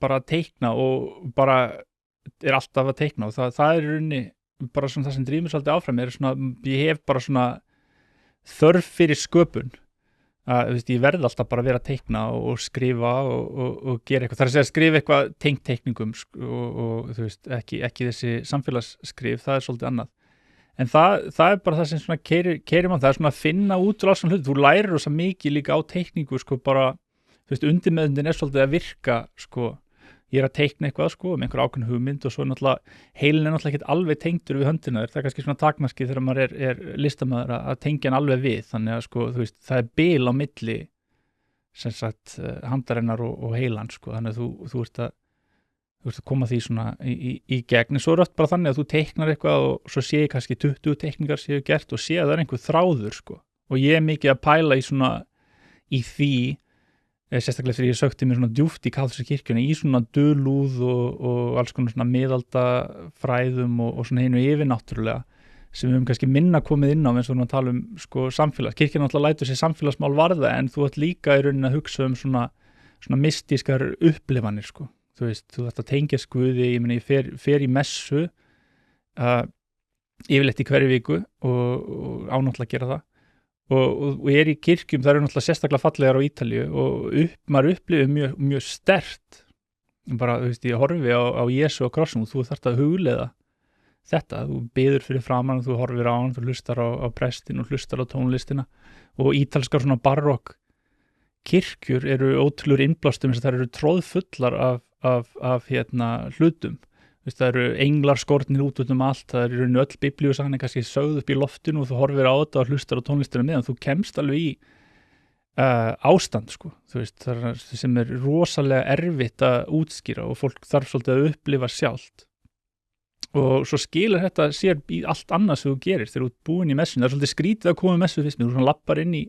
bara að teikna og bara er alltaf að teikna og það er í rauninni bara svona það sem drífur mig svolítið áfram ég hef bara svona þörf fyrir sköpun ég verð alltaf bara að vera að teikna og skrifa og gera eitthvað, það er að segja að skrifa eitthvað tengt teikningum og þú veist, ekki þessi samfélagsskrif, það er svolítið annað en það er bara það sem svona keyrir mann, það er svona að finna út úr alls svona hluti, þú lærir rosa mikið líka á teikningu sko bara, þú veist, undirmeðundin er svolítið að virka sko, ég er að teikna eitthvað sko með einhver ákveðna hugmynd og svo náttúrulega heilin er náttúrulega ekki alveg tengdur við höndina það er kannski svona takmarki þegar maður er listamaður að tengja hann alveg við þannig að sko, þú veist, það er bil á milli sem sagt handarinnar og heilan sko, þannig að þú ert að koma því svona í gegn en svo er þetta bara þannig að þú teiknar eitthvað og svo sé ég kannski 20 teikningar séu gert og sé að það er einhver þráður sko og ég er mikið að pæla í því sérstaklega þegar ég sökti mér svona djúpt í kaþólsku kirkjunni í svona dulúð og alls konar svona miðaldafræðum og svona hinu yfirnáttúrulega sem við höfum kannski minna komið inn á eins og við erum að tala sko samfélags. Kirkjan náttúrulega lætur sér samfélagsmál varða en þú ert líka í rauninni að hugsa svona mystískar upplifanir sko. Þú veist, þú þarft að tengja Guði, ég fer í messu yfirleitt í hverju viku og ánáttúrulega gera það og í kirkjum, það eru náttúrulega sérstaklega fallegar á Ítalíu og maður upplifir mjög sterkt bara, þú veist, ég horfi á Jesú á krossum og þú þarft að hugleiða þetta, þú biður fyrir framan og þú horfir á hann, þú hlustar á prestin og hlustar á tónlistina og ítalskar svona barokk kirkjur eru ótrúlegur innblástum þess að það eru tróðfullar af hlutum. Það eru englar skornir út allt, það eru öll biblíusagan kannski sögð upp í loftinu og þú horfir á þetta og hlustar á tónlistina meðan þú kemst alveg í ástand sko, þú veist, það sem rosalega erfitt að útskýra og fólk þarf svolítið að upplifa sjálft og svo skilur þetta sér í allt annað sem þú gerir þegar þú ert búin í messun. Það er svolítið skrítið að koma í messu fyrst mér, þú svona lappar inn í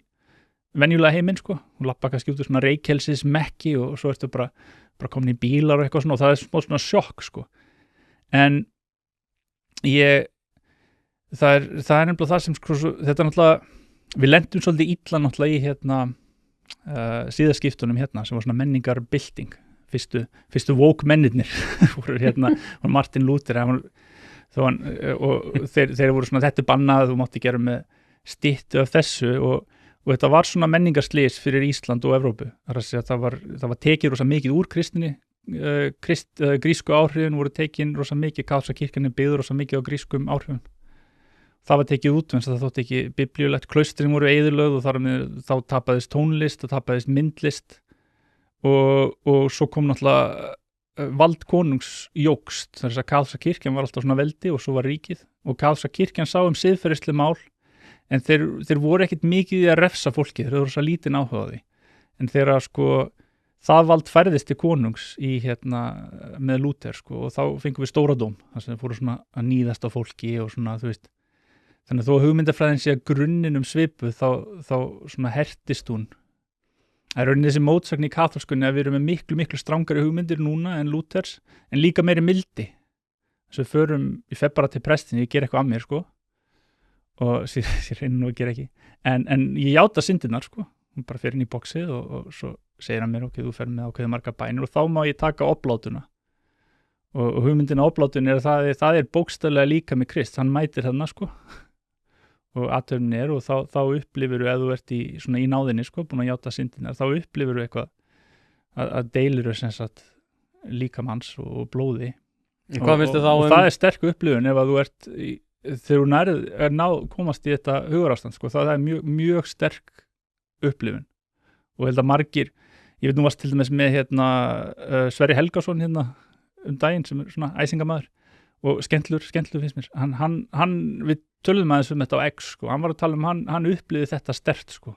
venjulega heiminn sko, þú lappar kannski út úr svona reykjelsis mekki og svo ertu bara komin í bílar og eitthvað svona og það er svona sjokk sko. En það er nefnilega það sem sko, þetta náttúrulega við lendum svolítið illa náttúrulega í síðaskiptunum sem var svona menningarbylting fyrstu woke mennirnir voru var Martin Luther og þeir voru svona þetta er bannað, þú mátti gera með styttu af þessu og þetta var svona menningarslys fyrir Ísland og Evrópu. Það var tekið rosa mikið úr kristinni grísku áhrifin voru tekin rosa mikið, kaþólska kirkjan byggður rosa mikið á grískum áhrifum. Það var tekið út, það þótti ekki biblíulegt, klaustrin voru eyðilögð og þá tapaðist tónlist og tapaðist myndlist og svo kom náttúrulega vald konungs jókst, þess að kaþólska kirkjan var alltaf svona veldi og svo var ríkið og kaþólska kirkjan sá siðferðisleg mál en þeir voru ekkit mikið í að refsa fólki, þeir voru svo lítinn áhuga á því en þegar sko það vald færðist til konungs í með Lúther sko og þá fengum við stóradóm þar sem þeir fóru svona að níðast á fólki og svona þú veist þannig að þó að hugmyndafræðin sé að grunninum svipuð þá svona hertist hún. Það er rauninni þessi mótsögn í kaþólskunni að við erum með miklu strangari hugmyndir núna en Lúthers en líka meiri mildi. Þess að við förum í febbara til prestin, ég ger eitthvað að mér sko og sér reyni nú að gera ekki en ég játa syndirnar sko, hún bara fer inn í boxið og svo segir hann mér ok, þú fer með ákveðið margar bænir og þá má ég taka oblátuna og hugmyndin á oblátun það er bókstaflega líka með Krist, hann mætir þarna sko og athöfnin og þá upplifir ef þú ert í náðinni sko, búin að játa syndirnar, þá upplifir eitthvað að deilur sem sagt líkamanns og blóði og það er sterk upplifun ef að þú ert þegar þú komast í þetta hugarástand sko, það er mjög sterk upplifun og held að margir, ég veit nú varst til dæmis með Sverri Helgason daginn sem svona æsingamaður og skemmtlur finnst mér hann við töluðum aðeins þetta á X sko, hann var að tala hann upplifði þetta sterkt sko,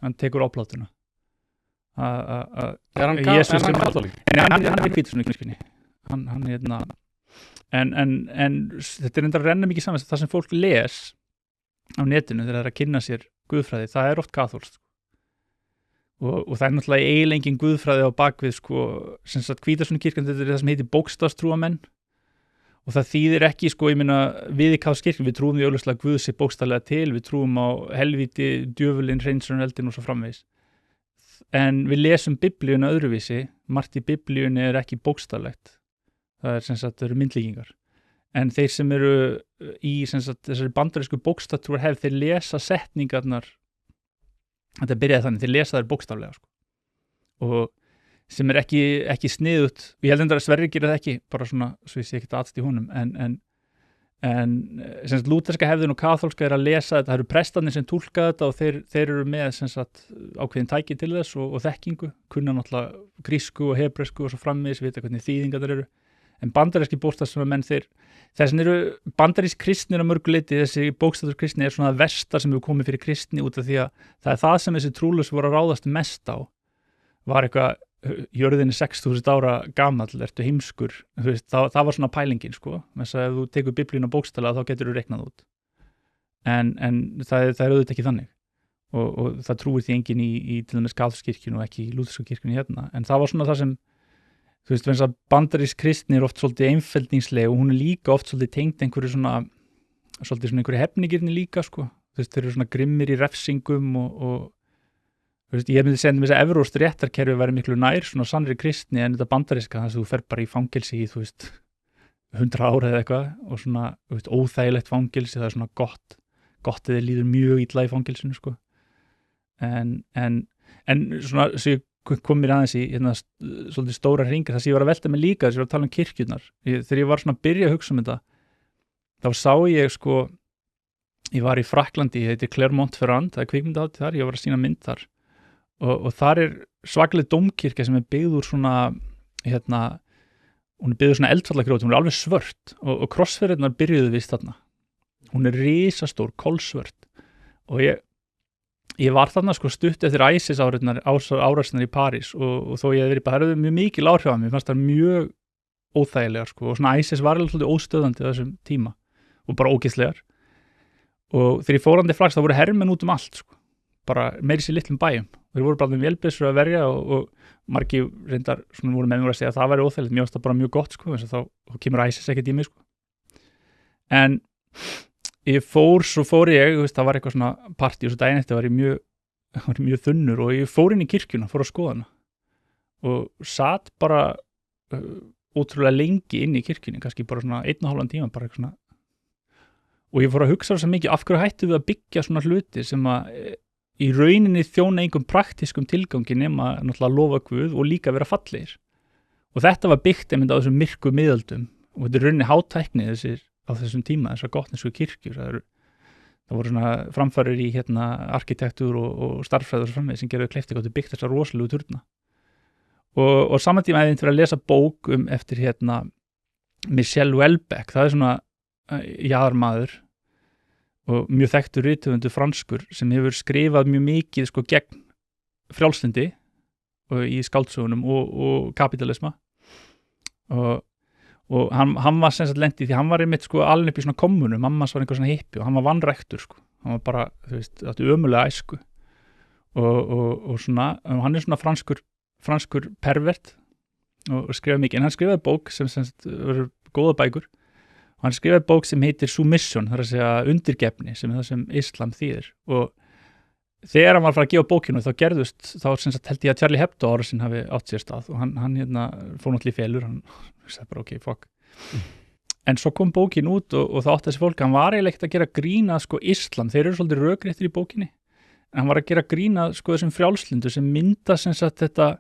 hann tekur oplátuna hann kaþólik? Hann er hvítur svona í kirkjunni en þetta er enda að renna mikið saman það sem fólk les á netinu þegar það er að kynna sér guðfræði, það er oft kaþólskt og það er náttúrulega eiginlega guðfræði á bakvið sko, sem sagt hvítasunni kirkjan, þetta er það sem heitir bókstafstrúamenn og það þýðir ekki sko, ég meina við í kaþólskri kirkju, við trúum því augljóslega Guð sé bókstaflega til, við trúum á helvíti, djöfulinn, hreinsun, eldin og svo framvegis en við lesum biblíuna öðruvísi, margt í biblíunni er ekki bókstaflegt, það er sem sagt, það eru myndlíkingar en þeir sem eru í sem sagt, þessari bandarísku bókstaftrúar þeir lesa setningarnar þetta byrjaði þannig, þeir lesa þær bókstaflega sko. Og sem er ekki sniðut, ég held endur að Sverrir gerir það ekki, bara svona, svo ég sé ekki aðst í honum en sem sagt lúterska hefðin og kaþólska að lesa þetta, það eru prestarnir sem túlka þetta og þeir eru með sem sagt ákveðin tæki til þess og þekkingu, kunna náttúrulega grísku og hebresku og svo framvegis, vita hvernig þýðingar þeir eru en bandaríski bókstafsmenn þessin eru bandarísk kristnir á mörgu leyti, þessi bókstafur kristni er svona versta sem hefur komið fyrir kristni út af því að það er það sem þessi trúlaus voru að ráðast mest á var eitthvað, jörðin er 6.000 ára gamall, ertu heimskur veist, það var svona pælingin sko þess að ef þú tekur biblíuna bókstaflega þá getur þú reiknað út en það er auðvitað ekki þannig og það trúir því enginn í til dæmis kaþólskirkjunni og ekki í lúthersku kirkjunni en það var svona það sem þú veist, að bandarísk kristni er oft svolítið einfeldningsleg og hún er líka oft svolítið tengd einhverju hefnigirni líka sko, þú veist, þeir eru svona grimmir í refsingum og þú veist, ég myndi segja þess að evrópskt réttarkerfi væri miklu nær svona sannri kristni en þetta bandaríska þess að þú fer bara í fangelsi í, þú veist, 100 ára eða eitthvað og svona, þú veist, óþægilegt fangelsi, það er svona gott eða líður mjög illa í fangelsinu sko en svona svo ég kom mér aðeins í hérna, svolítið stóra hringar þess að ég var að velta mig líka þess að ég var að tala um kirkjurnar þegar ég var svona að byrja að hugsa um þetta þá sá ég sko ég var í Frakklandi, ég heiti Clermont-Ferrand það kvikmyndahátíð þar, ég var að sýna mynd þar og þar svakaleg dómkirkja sem byggð úr svona hérna, hún byggð úr svona eldfallagrjóti, hún alveg svört og krossferðirnar byrjuðu vist þarna hún risastór, kolsvört og ég var þarna sko stutt eftir ISIS árásirnar í París og þó ég hef verið bara mjög mikil áhrif á mig, mér fannst það mjög óþægilegar sko og svona ISIS var alveg svolítið óstöðandi á þessum tíma og bara ógeðslegar og þegar ég fórandi flags þá voru hermenn út allt sko, bara meiri sér litlum bæjum og þeir voru bara með vélbyssur að verja og margir reyndar svona voru með mér að segja að það væri óþægilegt, mér fannst það bara mjög gott sko þess að þá kemur ISIS ekkert í mig sko en svo fór ég, það var eitthvað svona partí og svo daginn eftir var ég mjög þunnur og ég fór inn í kirkjuna, fór að skoða hana og satt bara ótrúlega lengi inn í kirkjunni, kannski bara svona 1,5 tíma bara eitthvað svona og ég fór að hugsa þess að mikið, af hverju hættum við að byggja svona hluti sem að í rauninni þjóna einhverjum praktískum tilgangi nema náttúrulega lofa Guð og líka vera fallegir og þetta var byggt einmitt á þessum myrku miðöldum og þetta er rauninni hátækni á þessum tíma, þessar gotnesku kirkjur það voru svona framfarir í hérna arkitektúr og starffræði og svo framvegis sem gerðu kleift eitthvað til byggt þessar rosalegu turna og saman tíma hefði verið að lesa bók eftir hérna Michel Houellebecq, það svona jaðarmaður og mjög þekktur rithöfundur franskur sem hefur skrifað mjög mikið sko gegn frjálslyndi og í skáldsögunum og kapitalisma og hann var sem sagt lent í því hann var einmitt sko alveg upp í svona kommunu mammas var einhver svona hippi og hann var vanræktur sko hann var bara, þú veist, þetta ömulega æsku og svona og hann svona franskur pervert og skrifaði mikið en hann skrifaði bók sem sagt eru góða bækur og hann skrifaði bók sem heitir Submission, það að segja undirgefni sem það sem Islam þýðir og þegar hann var að fara að gefa bókinu þá sem sagt held ég að Charlie Hebdo árásin hafi átt sér stað og hann hérna fór náttúrulega í felur, hann sagði bara ok, fuck en svo kom bókin út og það átti þessi fólk hann var eiginlega ekkert að gera grína sko Islam, þeir eru svolítið rökréttir í bókinni en hann var að gera grína sko þessum frjálslyndu sem mynda sem sagt þetta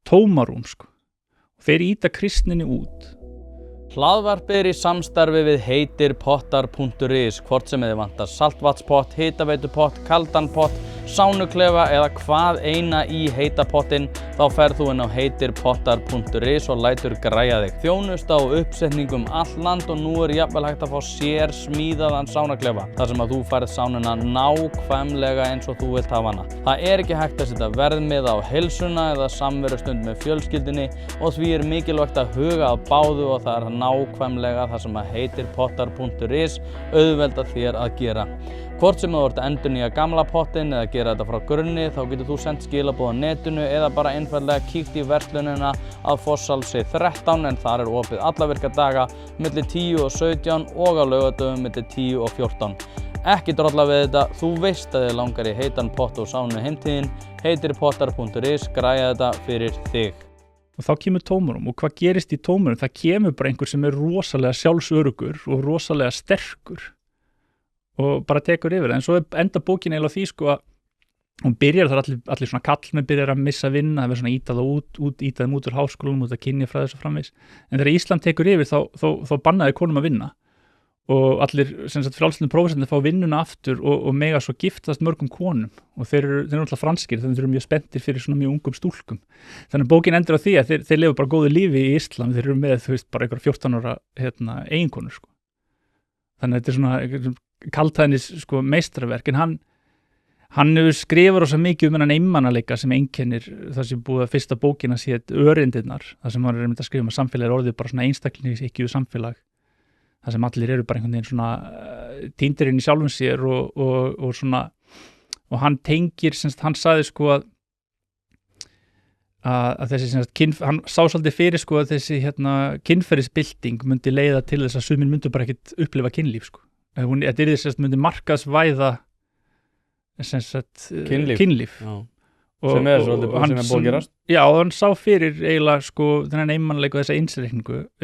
tómarúm sko og þeir íta kristninni út Hlaðvarpið í samstarfi við heitirpottar.is hvort sem þið vantar saltvatnspott, hitaveitupott, kaldan pott, sánuklefa eða hvað eina í heita pottinn þá ferð þú inn á heitirpottar.is og lætur græja þig þjónusta og uppsetningum all land og nú jafnvel hægt að fá sér smíðaðan sánuklefa þar sem að þú færð sánuna nákvæmlega eins og þú vilt hafa hana. Það ekki hægt að setja verðmiða á heilsuna eða samverustund með fjölskyldunni og því mikilvægt að huga að báðu og það nákvæmlega það sem að heitirpottar.is auðvelda þér að gera. Hvort sem þú ert að endurnýja gamla pottinn eða gera þetta frá grunni þá getur þú sendt skilaboð á netinu eða bara einfaldlega kíkt í verslunina að Fossalsi 13 en þar opið alla virka daga milli 10 og 17 og á laugardögum milli 10 og 14. Ekki drolla við þetta, þú veist að þið langar í heitan pott og sánu heimtíðin, heitirpottar.is græja þetta fyrir þig. Og þá kemur tómarum og hvað gerist í tómarum? Það kemur bara einhver sem rosalega sjálfsörugur og rosalega sterkur og bara tekur yfir en svo enda bókin eiginlega því sko að hún byrjar þar allir svona kallmenn byrjar að missa vinna, það verður svona íta þeim út úr háskólum, út að kynjafræði og svo framvegis en þegar Íslam tekur yfir þá bannaði konum að vinna og allir sem sagt frjálslyndu prófessorarnir fá vinnuna aftur og mega svo giftast mörgum konum og þeir eru náttúrulega franskir þannig þeir eru mjög spenntir fyrir svona mjög ungum stúlkum þannig að bókin endur á því að þeir lifa bara góðu lífi í Íslam, þeir eru með þú veist bara einhver 14 ára eiginkonur sko þannig að þetta er svona kaltæðnis sko meistaraverk en hann hefur skrifað rosa mikið þennan einmanaleika sem einkennir það sem búið að fyrsta bókina sé örindirnar það sem hann einmitt að skrifa samfélag orðið bara svona einstaklingshyggju samfélag það sem allir eru bara einhvern veginn svona týndir inn í sjálfum sér og svona og hann tengir hann sagði sko að þessi hann sá svolítið fyrir sko að þessi kynferðisbylting myndi leiða til þess að sumir myndu bara ekkert upplifa kynlíf sko þetta myndi markaðsvæða kynlíf sem svolítið sem búið að gerast já og hann sá fyrir eiginlega sko þennan einmanleika og þessa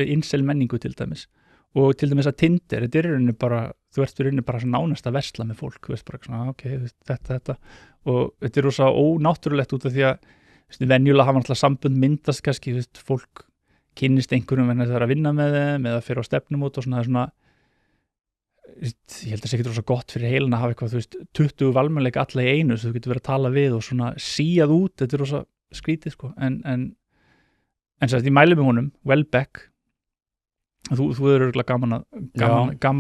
insel menningu til dæmis og til dæmis að Tinder, þetta í rauninni bara þú ert í rauninni bara svona nánast að versla með fólk, þú veist bara svona, ok, þetta og þetta rosa ónáttúrulegt út af því að venjulega hafa alltaf sambönd myndast kannski, þú veist, fólk kynnist einhverjum en það er að vinna með þeim eða fyrir á stefnumót og svona ég held að það sé ekki rosa gott fyrir heilin að hafa eitthvað, þú veist, 20 valmöðleika alla í einu, svo þú getur verið að tala við og svona síað út, þetta er rosa skrítið sko, en svo ég mæli með honum, Welbeck þú er örugglega gaman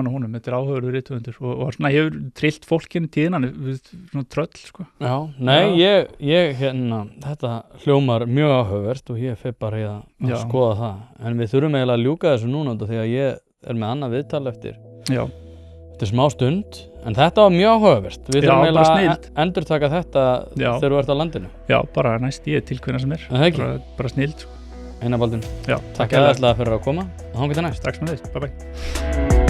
á honum, þetta er áhugaverður rithöfundur og svona hefur trillt fólkinu tíðina, svona tröll sko. Já, nei, ég þetta hljómar mjög áhugavert og ég fer bara í að skoða það, en við þurfum eiginlega að ljúka þessu núna því að ég er með annað viðtal eftir smá stund, en þetta var mjög áhugavert, við þurfum eiginlega að endurtaka þetta þegar þú ert á landinu. Já, bara næst ég til hvenær sem bara snild sko. Einar Baldvin, takk fyrir að koma og þangað til næst. Takk sem þið, bye bye.